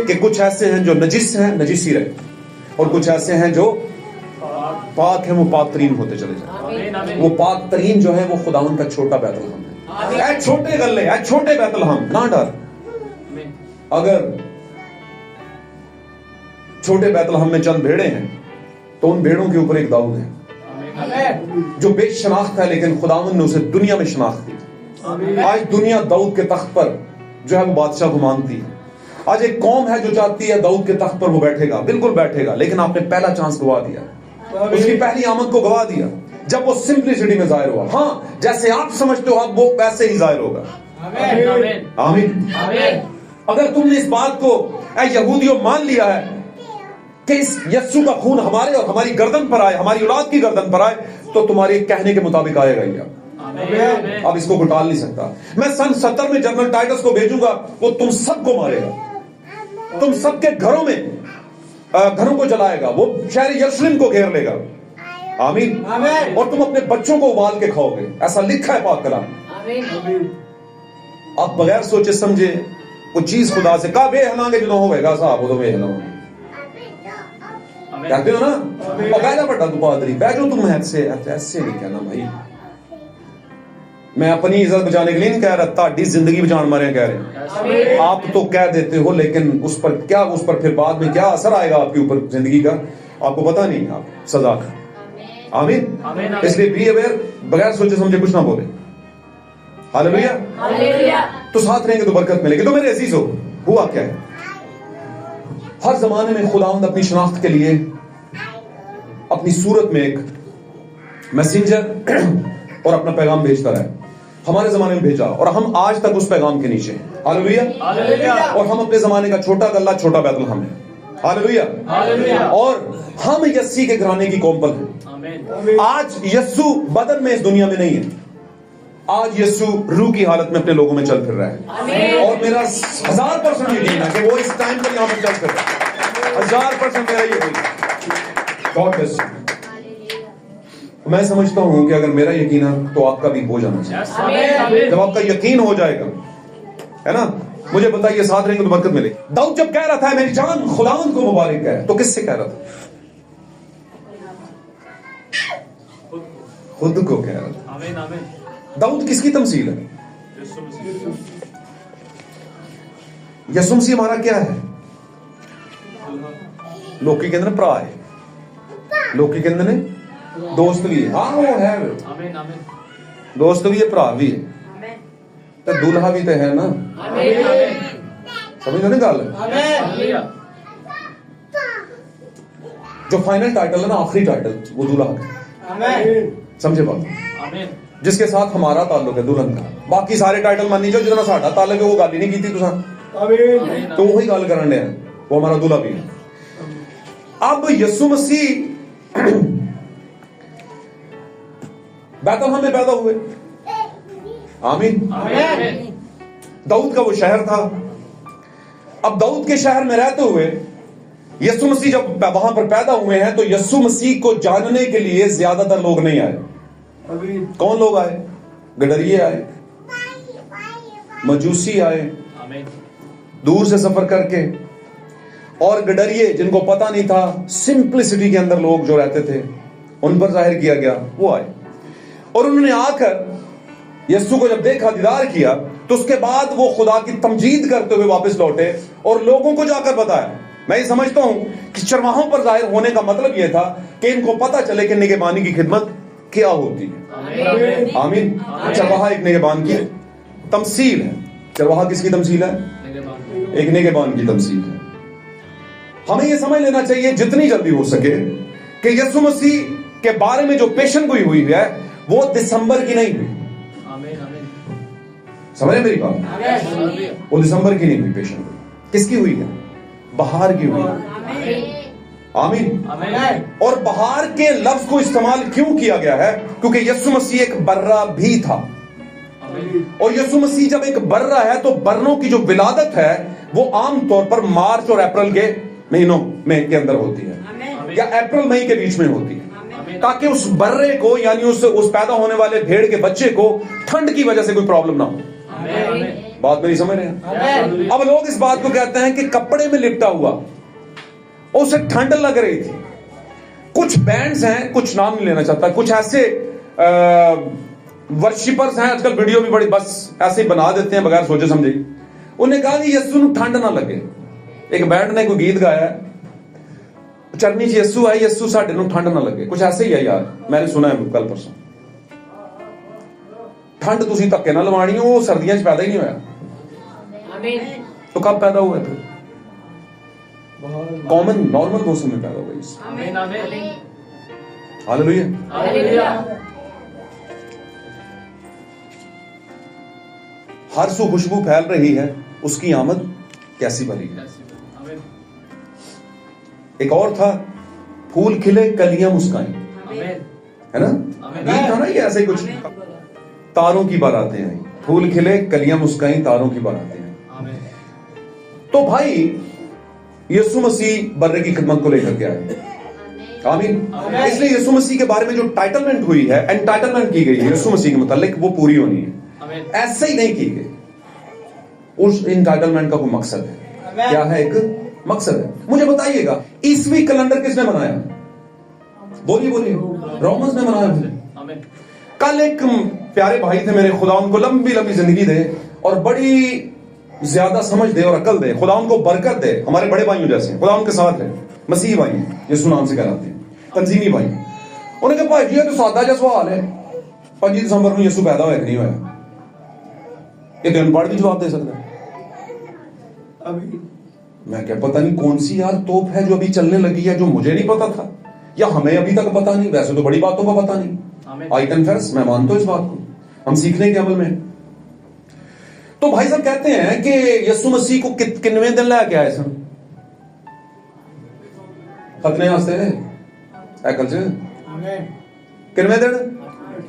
Speaker 2: کہ کچھ ایسے ہیں جو نجس ہیں، نجسی رہے، اور کچھ ایسے ہیں جو پاک ہیں، وہ پاک ترین ہوتے چلے جائیں۔ وہ پاک ترین جو ہے وہ خدا ان کا چھوٹا بیت الحم ہے۔ اے چھوٹے گلے، اے چھوٹے بیت الحم، نہ ڈر۔ اگر چھوٹے بیت الحم میں چند بھیڑے ہیں تو ان بھیڑوں کے اوپر ایک داؤد ہے جو بے شناخت ہے، لیکن خداوند نے اسے دنیا میں شناخت دی۔ آج دنیا داؤد کے تخت پر جو ہے وہ بادشاہ کو مانتی ہے۔ آج ایک قوم ہے جو چاہتی ہے داؤد کے تخت پر وہ بیٹھے گا، بالکل بیٹھے گا، لیکن آپ نے پہلا چانس گوا دیا، اس کی پہلی آمد کو گوا دیا جب وہ سمپلسٹی میں ظاہر ہوا۔ ہاں جیسے آپ سمجھتے ہو اب وہ ویسے ہی ظاہر ہوگا۔ آمین۔ اگر تم نے اس بات کو اے یہودیوں مان لیا ہے کہ اس یسوع کا خون ہمارے اور ہماری گردن پر آئے، ہماری اولاد کی گردن پر آئے، تو تمہارے کہنے کے مطابق آئے گا ہی۔ اب اس کو ٹال نہیں سکتا۔ میں سن 70 میں جنرل ٹائٹس کو بھیجوں گا، وہ تم سب کو مارے گا، تم سب کے گھروں کو جلائے گا، وہ شہر یروشلم کو گھیر لے گا۔ آمین۔ اور تم اپنے بچوں کو ابال کے کھاؤ گے، ایسا لکھا ہے پاک کلام۔ آپ بغیر سوچے سمجھے وہ چیز خدا سے کہا بے ہلانگے جنہوں ہوئے گا صاحب وہ تو بے ہلاؤں کہتے ہو نا، اور بیجا بڑھا تو پادری بیجو، تم ایسے نہیں کہنا بھائی، میں اپنی عزت بچانے کے لیے نہیں کہہ رہا، تاڑی زندگی بچان مارے کہہ رہے ہیں۔ آپ تو کہہ دیتے ہو، لیکن اس پر پھر بعد میں کیا اثر آئے گا آپ کے اوپر زندگی کا، آپ کو پتہ نہیں، آپ سزا کا۔ آمین۔ اس لیے بی اویئر، بغیر سوچے سمجھے کچھ نہ بولے۔ ہاللویا۔ تو ساتھ رہیں گے تو برکت ملے گی۔ تو میرے عزیزو، ہوا کیا ہے؟ ہر زمانے میں خداوند اپنی شناخت کے لیے اپنی صورت میں ایک میسنجر اور اپنا پیغام بھیجتا رہا ہے۔ ہمارے زمانے میں بھیجا اور ہم آج تک اس پیغام کے نیچے ہیں. ہاللیلویہ. اور ہم اپنے زمانے کا چھوٹا گلہ چھوٹا بیت الحم ہے. ہاللیلویہ. اور ہم یسی کے گھرانے کی قوم پر ہیں. آج یسوع بدن میں اس دنیا میں نہیں ہے. آج یسوع روح کی حالت میں اپنے لوگوں میں چل پھر رہا ہے. اور میرا 1000% یقین ہے کہ وہ اس ٹائم پر یہاں پر چل پھر رہا ہے. 1000% میرا یقین ہے. God bless you. میں سمجھتا ہوں کہ اگر میرا یقین ہے تو آپ کا بھی ہو جانا چاہیے. جب آپ کا یقین ہو جائے گا ہے نا, مجھے بتائیے ساتھ رہیں گے تو برکت ملے. داؤد جب کہہ رہا تھا میری جان خداوند کو مبارک ہے, تو کس سے کہہ رہا تھا؟ خود کو کہہ رہا تھا. داؤد کس کی تمثیل ہے؟ یسوع مسیح ہمارا کیا ہے؟ لوگ کی کہندے پرا ہے, لوگ کی کہندے نے دوست بھی ہے. ہاں وہ ہے دوست بھی ہے, پرا بھی ہے, تو دولہا بھی تو ہے نا. سمجھ نہیں گل؟ جو فائنل ٹائٹل ہے نا, آخری ٹائٹل, وہ دولہا کا. سمجھے بات؟ جس کے ساتھ ہمارا تعلق ہے دلہن کا. باقی سارے ٹائٹل مان لیجیے, جتنا ساڈا تعلق ہے وہ گل ہی نہیں کی تھی تو وہی گل کرن دے, وہ ہمارا دلہا بھی ہے. اب یسوع مسیح بیت الحم میں پیدا ہوئے. آمین. داؤد کا وہ شہر تھا. اب داؤد کے شہر میں رہتے ہوئے یسوع مسیح جب وہاں پر پیدا ہوئے ہیں, تو یسوع مسیح کو جاننے کے لیے زیادہ تر لوگ نہیں آئے. کون لوگ آئے؟ گڈریے آئے, مجوسی آئے دور سے سفر کر کے, اور گڈریے جن کو پتا نہیں تھا, سمپلسٹی کے اندر لوگ جو رہتے تھے, ان پر ظاہر کیا گیا, وہ آئے. اور انہوں نے آ کر یسوع کو جب دیکھا, دیدار کیا, تو اس کے بعد وہ خدا کی تمجید کرتے ہوئے واپس لوٹے اور لوگوں کو جا کر بتایا. میں یہ سمجھتا ہوں کہ چرواہوں پر ظاہر ہونے کا مطلب یہ تھا کہ ان کو پتا چلے کہ نگہبانی کی خدمت کیا ہوتی ہے. آمین. چرواہا ایک نگہبان کی تمثیل ہے. چرواہا کس کی تمثیل ہے؟ ایک نگہبان کی تمثیل ہے. ہمیں یہ سمجھ لینا چاہیے جتنی جلدی ہو سکے کہ یسوع مسیح کے بارے میں جو پیشن گوئی ہوئی ہے وہ دسمبر کی نہیں ہوئی. سمجھے میری بات؟ وہ دسمبر کی نہیں ہوئی پیشن گوئی. کس کی ہوئی ہے؟ بہار کی ہوئی ہے. آمین. اور بہار کے لفظ کو استعمال کیوں کیا گیا ہے؟ کیونکہ یسوع مسیح ایک برہ بھی تھا. اور یسوع مسیح جب ایک برہ ہے تو بروں کی جو ولادت ہے وہ عام طور پر مارچ اور اپریل کے مہینوں میں کے اندر ہوتی ہے, یا اپریل مئی کے بیچ میں ہوتی ہے, تاکہ اس برے کو یعنی اس پیدا ہونے والے بھیڑ کے بچے کو ٹھنڈ کی وجہ سے کوئی پرابلم نہ ہو. بات میری سمجھ رہے ہیں؟ اب لوگ اس بات کو کہتے ہیں کہ کپڑے میں لپٹا ہوا, اسے ٹھنڈ لگ رہی تھی. کچھ بینڈز ہیں, کچھ نام نہیں لینا چاہتا, کچھ ایسے ورشپرز ہیں, آج کل ویڈیو بھی بڑی بس ایسے ہی بنا دیتے ہیں بغیر سوچے سمجھے. انہوں نے کہا کہ یسوع نو ٹھنڈ نہ لگے. ایک بینڈ نے کوئی گیت گایا ہے, چرنی چ یسوع آئے, یسوع ساڈے نو ٹھنڈ نہ لگے, کچھ ایسے ہی ہے یار, میں نے سنا ہے کل پرسوں. ٹھنڈ تسی دھکے نہ لوانی, وہ سردیاں چ پیدا ہی نہیں ہویا. تو کب پیدا ہوا پھر؟ کامن نارمل موسم میں پیدا ہوا. ہاللیلویہ. ہر سو خوشبو پھیل رہی ہے, اس کی آمد کیسی بھری ہے. ایک اور تھا, پھول کھلے کلیاں مسکائیں, ہے نا, گیت تھا نا یہ ایسے ہی کچھ. تاروں کی باراتیں آئیں, پھول کھلے کلیاں مسکائیں, تاروں کی باراتیں آئیں. تو بھائی یسوع مسیح برے کی خدمت کو لے کر کے آئے. آمین. اس لیے یسوع مسیح کے بارے میں جو ٹائٹلمنٹ ہوئی ہے, انٹائٹلمنٹ کی گئی ہے یسوع مسیح کے متعلق, وہ پوری ہونی ہے. ایسے ہی نہیں کی گئی. اس انٹائٹلمنٹ کا کوئی مقصد ہے. کیا ہے؟ ایک مقصد ہے. مجھے بتائیے گا عیسوی کیلنڈر کس نے بنایا؟ بولیے. رومنز نے بنایا. کل ایک پیارے بھائی تھے میرے, خدا ان کو لمبی لمبی زندگی دے اور بڑی زیادہ سمجھ دے اور عقل دے, خدا ان کو برکت دے. ہمارے بڑے بھائیوں جیسے, خدا ان کے ساتھ ہے. مسیحی بھائی, یسوع نام سے کہلاتے ہیں, تنظیمی بھائی. انہوں نے کہا بھائی جی یہ تو سادہ جا سوال ہے, 5 دسمبر کو یسوع پیدا ہوا کہ نہیں ہوا؟ یہ تو ان پڑھ بھی جواب دے سکتا ہے. میں کیا پتہ نہیں کون سی یار توپ ہے جو ابھی چلنے لگی ہے, جو مجھے نہیں پتا تھا, یا ہمیں ابھی تک پتا نہیں. ویسے تو بڑی باتوں کا پتا نہیں. آئی کنفیس, میں مانتا ہوں اس بات کو, हम सीखने के अमल में। तो भाई साहब कहते हैं कि यीशु मसीह को कितने दिन लैके आए सन खतने वास्ते हैकल च? कितने दिन?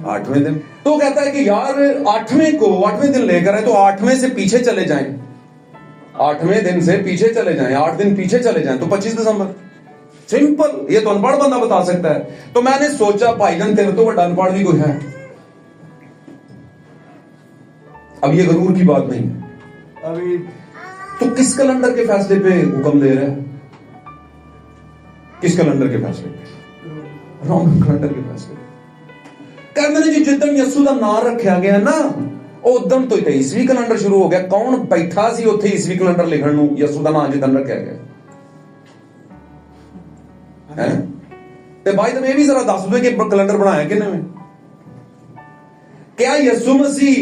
Speaker 2: 8वें दिन। तो कहता है कि यार 8वें दिन लेकर आए, तो 8वें से पीछे चले जाएं, 8वें दिन से पीछे चले जाएं, 8 दिन पीछे चले जाएं तो 25 दिसंबर। सिंपल, ये तो अनपढ़ बंदा बता सकता है। तो मैंने सोचा भाईजान तेरे तो बड़ा अनपढ़ भी कोई है। अब ये गरूर की बात नहीं है।
Speaker 1: अभी
Speaker 2: तो किस कैलेंडर के फैसले पे हुक्म दे रहा है? किस कैलेंडर के फैसले पे? रोमन कैलेंडर के फैसले पे। कहते हैं जी जिद्दन यीशु का नाम रखा गया ना उदन तो ईसवी कैलेंडर शुरू हो गया। कौन बैठा सी उत्थे ईसवी कैलेंडर लिखण नूं? यीशु का नाम जिद्दन रखा गया है। ते भाई तुम ये भी जरा दस दो कि कैलेंडर बनाया किन्ने? क्या यीशु मसीह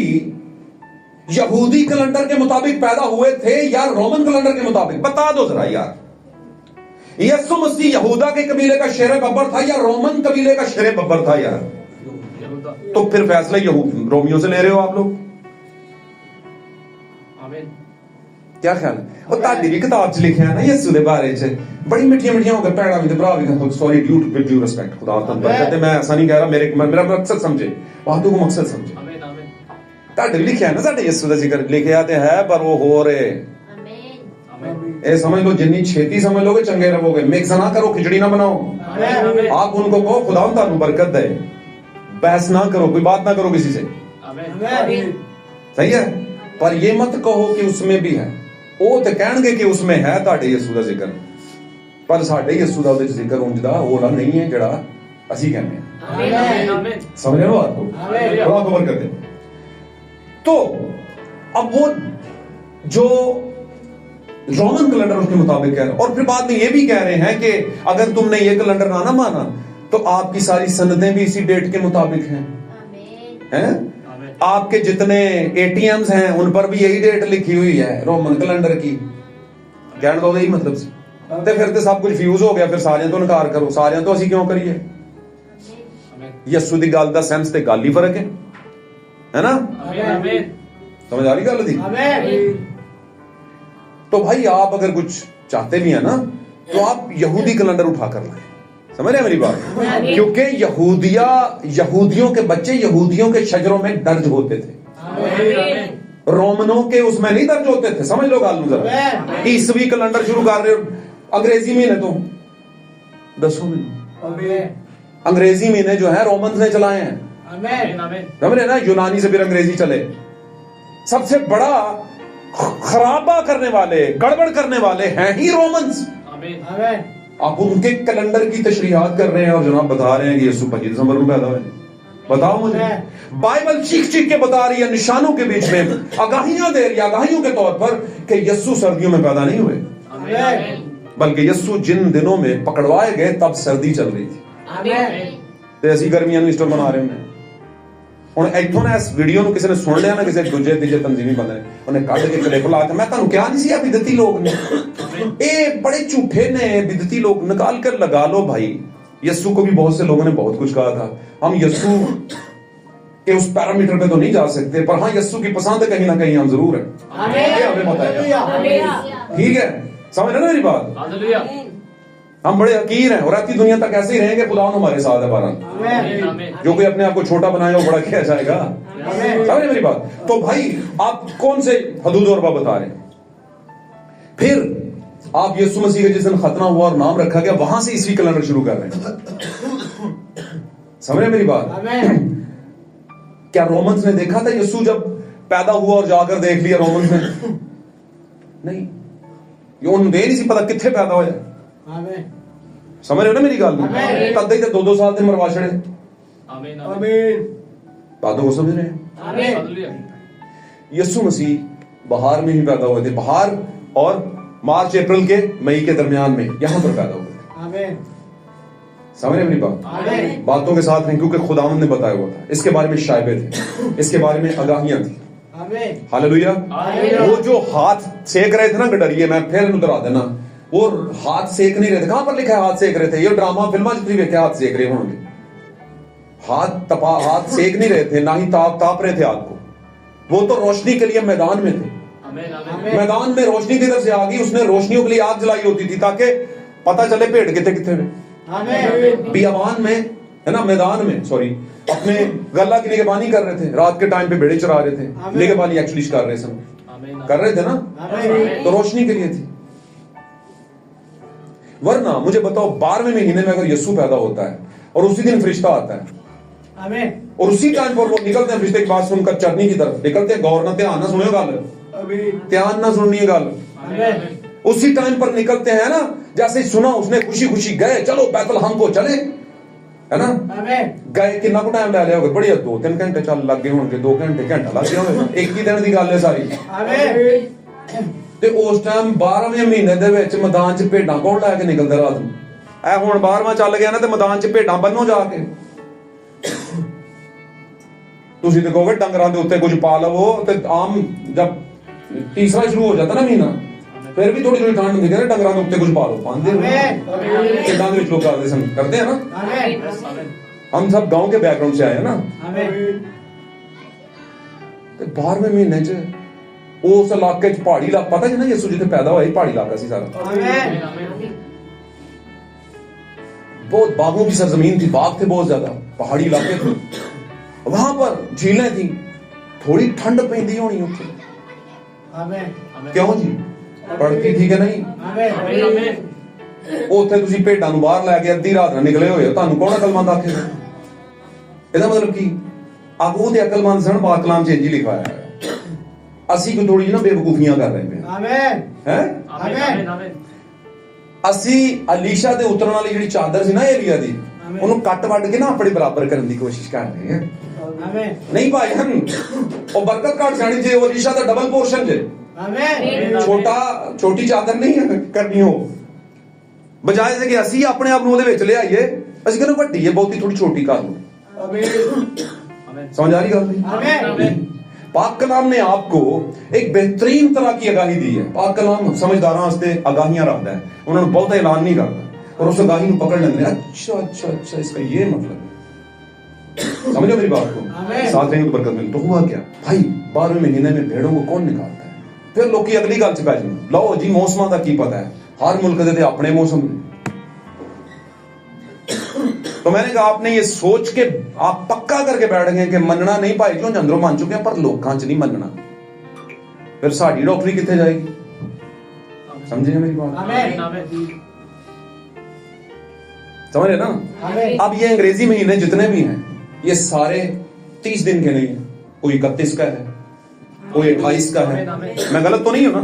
Speaker 2: यहूदी कैलेंडर के मुताबिक पैदा हुए थे या रोमन कैलेंडर के मुताबिक? बता दो जरा यार। यीशु मसीह यहूदा के कबीले का शेर बब्बर था या रोमन कबीले का शेर बब्बर था यार? तो फिर फैसला रोमियो से ले रहे हो आप लोग? क्या ख्याल है? और ताड़ी भी किताब च लिखा है ना यीशु दे बारे च बड़ी मिठियां मिठियां हो गए भैड़ा भी भरा भी। सॉरी, ड्यू रिस्पेक्ट, खुदा कहते मैं ऐसा नहीं कह रहा, मेरा मकसद समझे, बातों को मकसद समझे। ताड़ी लिखा है ना साडे यीशु दा जिक्र लिखा तो है, पर वो हो रहे ए समझ लो, जितनी छेती समझ लोगे चंगे रहोगे। मिक्स ना करो, खिचड़ी ना बनाओ। आप उनको कहो खुदा तुहानू बरकत दे, बहस ना करो, कोई बात ना करो किसी से, सही है। पर ये मत कहो कि उसमें भी है। वो तो कहणगे कि उसमें है ताडे यीशु दा जिक्र, पर साडे यीशु दा जिक्र उंजदा ओला नहीं है जड़ा असी कहने हैं। समझ लो आपको, खुदा को बरकत दे। तो अब वो जो रोमन कैलेंडर उसके मुताबिक कह रहे हैं, और फिर बाद में ये भी कह रहे हैं कि अगर तुमने ये कैलेंडर ना माना तो आपकी सारी सनदें भी इसी डेट के मुताबिक हैं। आपके जितने एटीएम्स हैं उन पर भी यही डेट लिखी हुई है रोमन कैलेंडर की। कहने दो यही मतलब से तो फिर तो सब कुछ फ्यूज हो गया। फिर सारे तो इनकार करो, सारे तो असी क्यों करिए? यीशु दी गल दा सेंस ते गल ही फर्क है ना? समझ आ रही गल दी? तो भाई आप अगर कुछ चाहते भी है ना तो आप यहूदी कैलेंडर उठा कर लाए। समझ रहे मेरी बात? क्योंकि यहूदियों के बच्चे यहूदियों के शजरों में दर्ज होते थे, रोमनों के उसमें नहीं दर्ज होते थे। समझ लो गाल जरा। ईसवी कैलेंडर शुरू कर रहे हो, अंग्रेजी महीने तो 10 महीने अंग्रेजी महीने जो है रोमन ने चलाए हैं। समझ रहे ना? यूनानी से फिर अंग्रेजी चले। सबसे बड़ा खराबा करने वाले, गड़बड़ करने वाले हैं ही रोमन्स। आप उनके कैलेंडर की तशरीहात कर रहे हैं और जनाब बता रहे हैं कि यीशु 25 दिसंबर में पैदा हुए। बताओ मुझे, बाइबल चीख चीख के बता रही है, निशानों के बीच में आगाहियां दे रही है, आगाहियों के तौर पर कि यीशु सर्दियों में पैदा नहीं हुए, बल्कि यीशु जिन दिनों में पकड़वाए गए तब सर्दी चल रही थी। तो ऐसी गर्मियां में स्टोर बना रहे हैं। ਹੁਣ ਇੱਥੋਂ ਨਾ ਇਸ ਵੀਡੀਓ ਨੂੰ ਕਿਸੇ ਨੇ ਸੁਣ ਲਿਆ ਨਾ, ਕਿਸੇ ਦੂਜੇ ਤੀਜੇ ਤਨਜ਼ੀਮੀ ਬੰਦੇ ਨੇ, ਉਹਨੇ ਕੱਢ ਕੇ ਕਲਿੱਪ ਲਾ ਕੇ, मैं ਤੁਹਾਨੂੰ ਕਿਹਾ नहीं सी आप बिदती लोग ने, ये बड़े झूठे ने बिदती लोग, निकाल कर लगा लो भाई। यीशु को भी बहुत से लोगों ने बहुत कुछ कहा था। हम यीशु के उस पैरामीटर पे तो नहीं जा सकते, पर हाँ यीशु की पसंद कहीं ना कहीं हम जरूर है, ये हमें बताया। ठीक है, समझ रहे ना मेरी बात? हम बड़े हकीर हैं और आती दुनिया तक ऐसे ही रहेंगे। खुदा हमारे साथ है। बारह जो कोई अपने आप को छोटा बनाए वो बड़ा किया जाएगा। समझ मेरी बात? तो भाई आप कौन से हदूद और बता रहे हैं? फिर आप यीशु मसीह के जिस दिन खतना हुआ और नाम रखा गया वहां से ईसवी कैलेंडर शुरू कर रहे हैं। समझ रहे मेरी बात? क्या रोमन्स ने देखा था यीशु जब पैदा हुआ और जाकर देख लिया रोमन्स ने? नहीं, ये उन्हें नहीं सी पता कितने पैदा हो जाए। समझ रहे हो ना मेरी गल? तद ही 2-2 साल दिन मरवा छड़े। बातों को समझ रहे हैं? यीशु मसीह बाहर में ही पैदा हुए थे, बाहर और मार्च अप्रैल के मई के दरमियान में यहां पर पैदा हुए थे। समझ रहे मेरी बात? बातों के साथ नहीं, क्योंकि खुदावंद ने बताया हुआ था। इसके बारे में शायबे थे, इसके बारे में आगाहियां थी। हालेलुया। वो जो हाथ सेक रहे थे ना गडरिए, मैं फिर उतरा देना, वो हाथ सेक नहीं रहे थे। कहां पर लिखा है हाथ सेक रहे थे? ये ड्रामा फिल्मा जितनी भी क्या हाथ सेक रहे होंगे? ہاتھ سیک نہیں رہے تھے, نہ ہی تاپ رہے تھے آگ کو. وہ تو روشنی کے لیے میدان میں تھے. میدان میں روشنی کی طرف سے آ گئی, اس نے روشنیوں کے لیے آگ جلائی ہوتی تھی تاکہ پتہ چلے بھیڑ کتنے میں. بیابان میں ہے نا, میدان میں سوری, اپنے غلہ کی نگہبانی کر رہے تھے. رات کے ٹائم پہ بھیڑے چرا رہے تھے, نگہبانی ایکچولی کر رہے سب کر رہے تھے نا, تو روشنی کے لیے تھی. ورنہ مجھے بتاؤ 12ویں مہینے میں اگر یسوع پیدا ہوتا ہے اور اسی دن فرشتہ آتا ہے اور اسی ٹائم پر وہ نکلتے ہیں فرشتے کی بات سن کر چرنی کی طرف نکلتے ہیں, غور نہ دھیان نہ سنو گل, دھیان نہ سننی گل, اسی ٹائم پر نکلتے ہیں نا. جیسے سنا اس نے خوشی خوشی گئے, چلو بیت لحم کو چلے, ہے نا. گئے کتنا کو ٹائم لے لیا ہوگا, بڑی 2-3 گھنٹے چل لگ گئے ہوں گے, 2 گھنٹے گھنٹہ لگ گیا ہوگا, ایک ہی دن کی گل ہے ساری. تے اس ٹائم 12ویں مہینے دے وچ میدان چ بھیڈاں کون لے کے نکلدے رات نوں. اے ہن 12واں چل گیا نا تے میدان چ بھیڈاں بنو جا کے. تسی تے کہو گے ڈنگراں دے اوتے کچھ پا لو, تے عام جب تیسرا شروع ہو جاتا نا مہینہ پھر بھی تھوڑی ٹھنڈ ہوندی ہے نا, ڈنگراں دے اوتے کچھ پا لو, پاندے کڈاں دے وچ لوگ کرتے سن, کرتے ہیں نا. ہم سب گاؤں کے بیک گراؤنڈ سے آئے ہیں نا. تے 12ویں مہینے چ اس علاقے چ پہاڑی علاقہ, پتہ ہے نا یسوع جتھے پیدا ہوئے پہاڑی علاقہ سی سارا, بہت باغوں کی سرزمین تھی, باغ تھے بہت زیادہ, پہاڑی علاقے تھے, وہاں پر جھیلیں تھیں, تھوڑی ٹھنڈ پیندی ہونی اوتھے. کیوں جی, پڑتی تھی کہ نہیں؟ اوتھے تسی بھیڈاں نوں باہر لے کے ادھی رات نہ نکلے ہوئے, تانوں کون عقل مند آکھے گا؟ اے دا مطلب کی اگوں تے عقل مند سن, پاک کلام چ انج لکھا ہے. اسی کو تھوڑی نا بے وقوفیاں کر رہے ہیں. آمین. اسی علیشا دے اترن والی جڑی چادر سی نا ایلیا دی, اونوں کٹ وڈ کے نا اپنے برابر کرن دی کوشش کر رہے ہیں. نہیں بھائی ہم او برکت کٹ جانی جے, او علیشا دا ڈبل پورشن جے. چھوٹی چادر نہیں کرنی ہو, بجائے سے کہ اسی اپنے آپ نوں دے وچ لے آئیے, اسی کہنا وڈی ہے بہتی تھوڑی چھوٹی کر لو. سمجھ آ رہی گل؟ پاک کلام نے آپ کو ایک بہترین طرح کی آگاہی دی ہے. پاک کلام سمجھداراں واسطے آگاہیاں رکھتا ہے, انہوں نے بہت اعلان نہیں کرتا, اور اس آگاہی کو پکڑ لیندے ہیں. اچھا اس کا یہ مطلب ہے. سمجھو میری بات کو, ساتھ رہیں کو برکت مل. تو ہوا کیا بھائی, 12ویں مہینے میں بھیڑوں کو کون نکالتا ہے؟ پھر لوگ کی اگلی گل چ پہ جاؤ, لو جی موسماں دا کی پتہ ہے, ہر ملک دے اپنے موسم نے. تو میں نے کہا آپ نے یہ سوچ کے آپ پکا کر کے بیٹھ گئے کہ مننا نہیں بھائی کیوں اندروں مان چکے ہیں, پر لوکاں چ نہیں مننا, پھر ساڈی ڈاکٹری کتنے جائے گی؟ سمجھے میری بات؟ سمجھ رہے نا. اب یہ انگریزی مہینے جتنے بھی ہیں یہ سارے 30 دن کے نہیں ہیں, کوئی 31 کا ہے, کوئی 28 کا ہے. میں غلط تو نہیں ہوں نا؟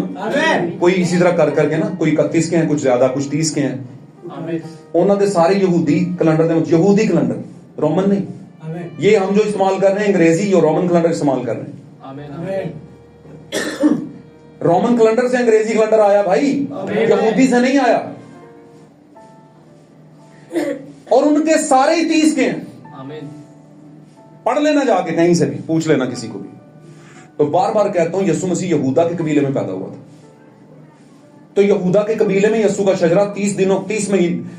Speaker 2: کوئی اسی طرح کر کے نا, کوئی 31 کے ہیں, کچھ زیادہ, کچھ 30 کے ہیں. انہوں نے سارے یہودی کیلنڈر دے, یہودی کیلنڈر, رومن نہیں. یہ ہم جو استعمال کر رہے ہیں انگریزی, یہ رومن کیلنڈر استعمال کر رہے ہیں. رومن کیلنڈر سے انگریزی کیلنڈر آیا بھائی, یہودی سے نہیں آیا. اور ان کے سارے ہی 30 کے ہیں. پڑھ لینا جا کے کہیں سے بھی, پوچھ لینا کسی کو بھی. تو بار بار کہتا ہوں یسوع مسیح یہودا کے قبیلے میں پیدا ہوا تھا. تو یہودا کے قبیلے میں یسوع کا شجرہ 30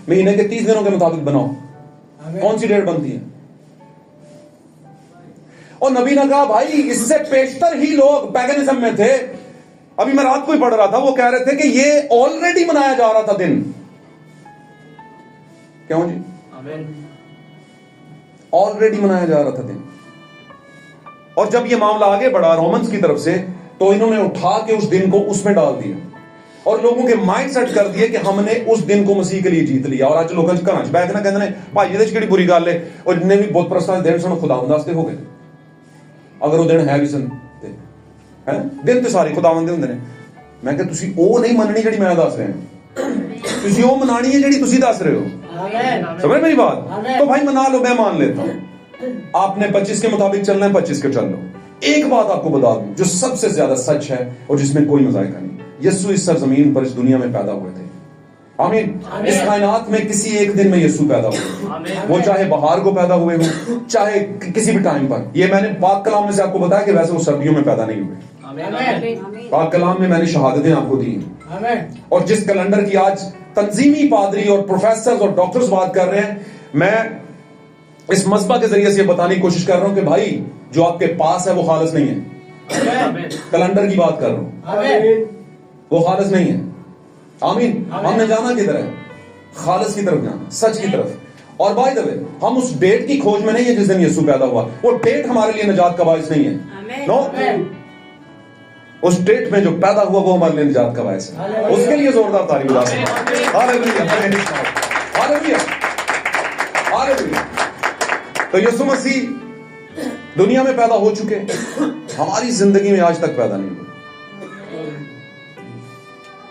Speaker 2: مہینے کے 30 دنوں کے مطابق بناؤ. کون سی ڈیٹ بنتی ہے؟ اور نبی نے کہا بھائی اس سے پیشتر ہی لوگ پیگنزم میں تھے. ابھی میں رات کو ہی پڑھ رہا تھا, وہ کہہ رہے تھے کہ یہ آلریڈی منایا جا رہا تھا دن. کیوں جی؟ آلریڈی منایا جا رہا تھا دن. اور جب یہ معاملہ آگے بڑھا رومنز کی طرف سے, تو انہوں نے اٹھا کے اس دن کو اس میں ڈال دیا اور لوگوں کے مائنڈ سیٹ کر دیے کہ ہم نے اس دن کو مسیح کے لیے جیت لیا. اور آج لوگ گھراں وچ بیٹھ کے کہندے نے بھائی یہ کیڑی بری گل ہے, اور جتنے بھی بت پرستاں دے دن سن خداوند واسطے ہو گئے. اگر وہ دن ہے بھی سن تے ہیں دن تے سارے خداوند دے ہوندے نے. میں کہ تسی او نہیں مننی جڑی میں دس رہا ہوں, تسی او منانی ہے جڑی تسی دس رہے ہو. سمجھ میری بات؟ تو بھائی منا لو, میں مان لیتا ہوں. آپ نے 25 کے مطابق چلنا ہے, 25 کے چل لو. ایک بات آپ کو بتا دوں جو سب سے زیادہ سچ ہے اور جس میں کوئی مذائقہ نہیں, یسوع اس سرزمین پر اس دنیا میں پیدا ہوئے تھے. آمین. اس کائنات میں کسی ایک دن میں یسوع پیدا ہوئے, وہ چاہے بہار کو پیدا ہوئے ہوں, چاہے کسی بھی ٹائم پر. یہ میں نے پاک کلام میں سے آپ کو بتایا کہ ویسے وہ سردیوں میں پیدا نہیں ہوئے. پاک کلام میں نے شہادتیں آپ کو دی ہیں. اور جس کیلنڈر کی آج تنظیمی پادری اور پروفیسرز اور ڈاکٹرز بات کر رہے ہیں, میں اس مذبح کے ذریعے سے یہ بتانے کی کوشش کر رہا ہوں کہ بھائی جو آپ کے پاس ہے وہ خالص نہیں ہے. کیلنڈر کی بات کر رہا ہوں, وہ خالص نہیں ہے. آمین. ہم نے جانا کدھر ہے؟ خالص کی طرف جانا, سچ کی طرف. اور بائی دا وے ہم اس ڈیٹ کی کھوج میں نہیں ہے جس دن یسوع پیدا ہوا. وہ ڈیٹ ہمارے لیے نجات کا باعث نہیں ہے. نو, اس ڈیٹ میں جو پیدا ہوا وہ ہمارے لیے نجات کا باعث ہے. اس کے لیے زوردار تعریف ادا کریں. ہاللیلویہ, ہاللیلویہ, ہاللیلویہ. تو یسوع مسیح دنیا میں پیدا ہو چکے, ہماری زندگی میں آج تک پیدا نہیں ہوئے.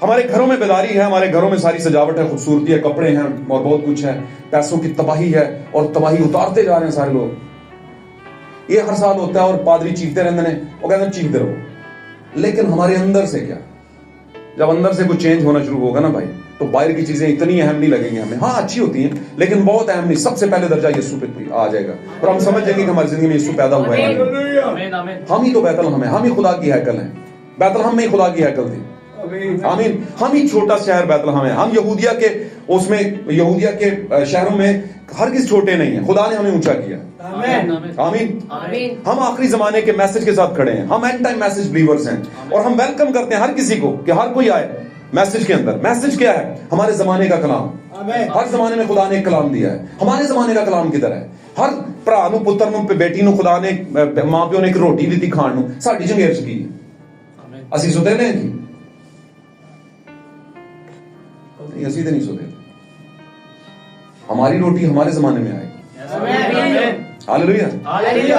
Speaker 2: ہمارے گھروں میں بیداری ہے, ہمارے گھروں میں ساری سجاوٹ ہے, خوبصورتی ہے, کپڑے ہیں اور بہت کچھ ہے. پیسوں کی تباہی ہے اور تباہی اتارتے جا رہے ہیں سارے لوگ. یہ ہر سال ہوتا ہے اور پادری چیختے رہتے ہیں, وہ کہتے ہیں چیختے رہو. لیکن ہمارے اندر سے کیا؟ جب اندر سے کوئی چینج ہونا شروع ہوگا نا بھائی, تو باہر کی چیزیں اتنی اہم نہیں لگیں گی ہمیں. ہاں اچھی ہوتی ہیں لیکن بہت اہم نہیں. سب سے پہلے درجہ یسوع پہ آ جائے گا اور ہم سمجھ جائیں گے کہ ہماری زندگی میں یسوع پیدا ہوا ہے. ہم ہی تو بیت الحم ہیں, ہم ہی خدا کی ہیکل ہیں. بیت الحم میں ہی خدا کی ہیکل تھی. آمین. ہم ہی چھوٹا شہر بیت الحم ہے. ہم یہودیہ کے اس میں یہودیہ کے شہروں میں ہرگز چھوٹے نہیں ہیں. خدا نے ہمیں اونچا کیا. آمین. ہم آخری زمانے کے میسج کے ساتھ کھڑے ہیں. ہم اینڈ ٹائم میسج بلیورز ہیں اور ہم ویلکم کرتے ہیں ہر کسی کو کہ ہر کوئی آئے میسج کے اندر. میسج کیا ہے؟ ہمارے زمانے کا کلام. ہر زمانے میں خدا نے ایک کلام دیا ہے. ہمارے زمانے کا کلام کدھر ہے؟ ہر ਭਰਾ ਨੂੰ ਪੁੱਤਰ ਨੂੰ ਬੇਟੀ ਨੂੰ ਖੁਦਾ ਨੇ ਮਾਂ ਪਿਓ ਨੇ ਇੱਕ ਰੋਟੀ ਦਿੱਤੀ ਖਾਣ ਨੂੰ. ਸਾਡੀ ਜੰਗੀਰ ਚ ਕੀ ਹੈ? ਅਸੀਂ ਸੁਤੇ ਨੇ ਜੀ? نہیں, اسی نہیں سوتے. ہماری روٹی ہمارے زمانے میں آئے. ہاللیلویہ.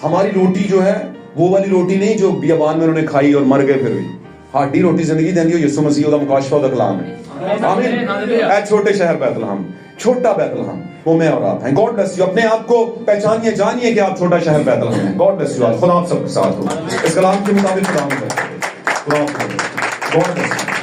Speaker 2: ہماری روٹی جو ہے وہ والی روٹی نہیں جو بیابان میں انہوں نے کھائی اور مر گئے پھر بھی. ہاڈی روٹی زندگی دیندی ہو یسوع مسیح, دا مکاشفہ, دا کلام ہے. آمین. اے چھوٹے شہر بیت الحم, چھوٹا بیت الحم, وہ میں اور آپ ہیں. God bless you. اپنے آپ کو پہچانیے, جانیے کہ آپ چھوٹا شہر بیت الحم ہیں. God bless you. خدا آپ سب کے ساتھ ہو. اس کلام کے مطابق کلام کرتے ہیں. God bless.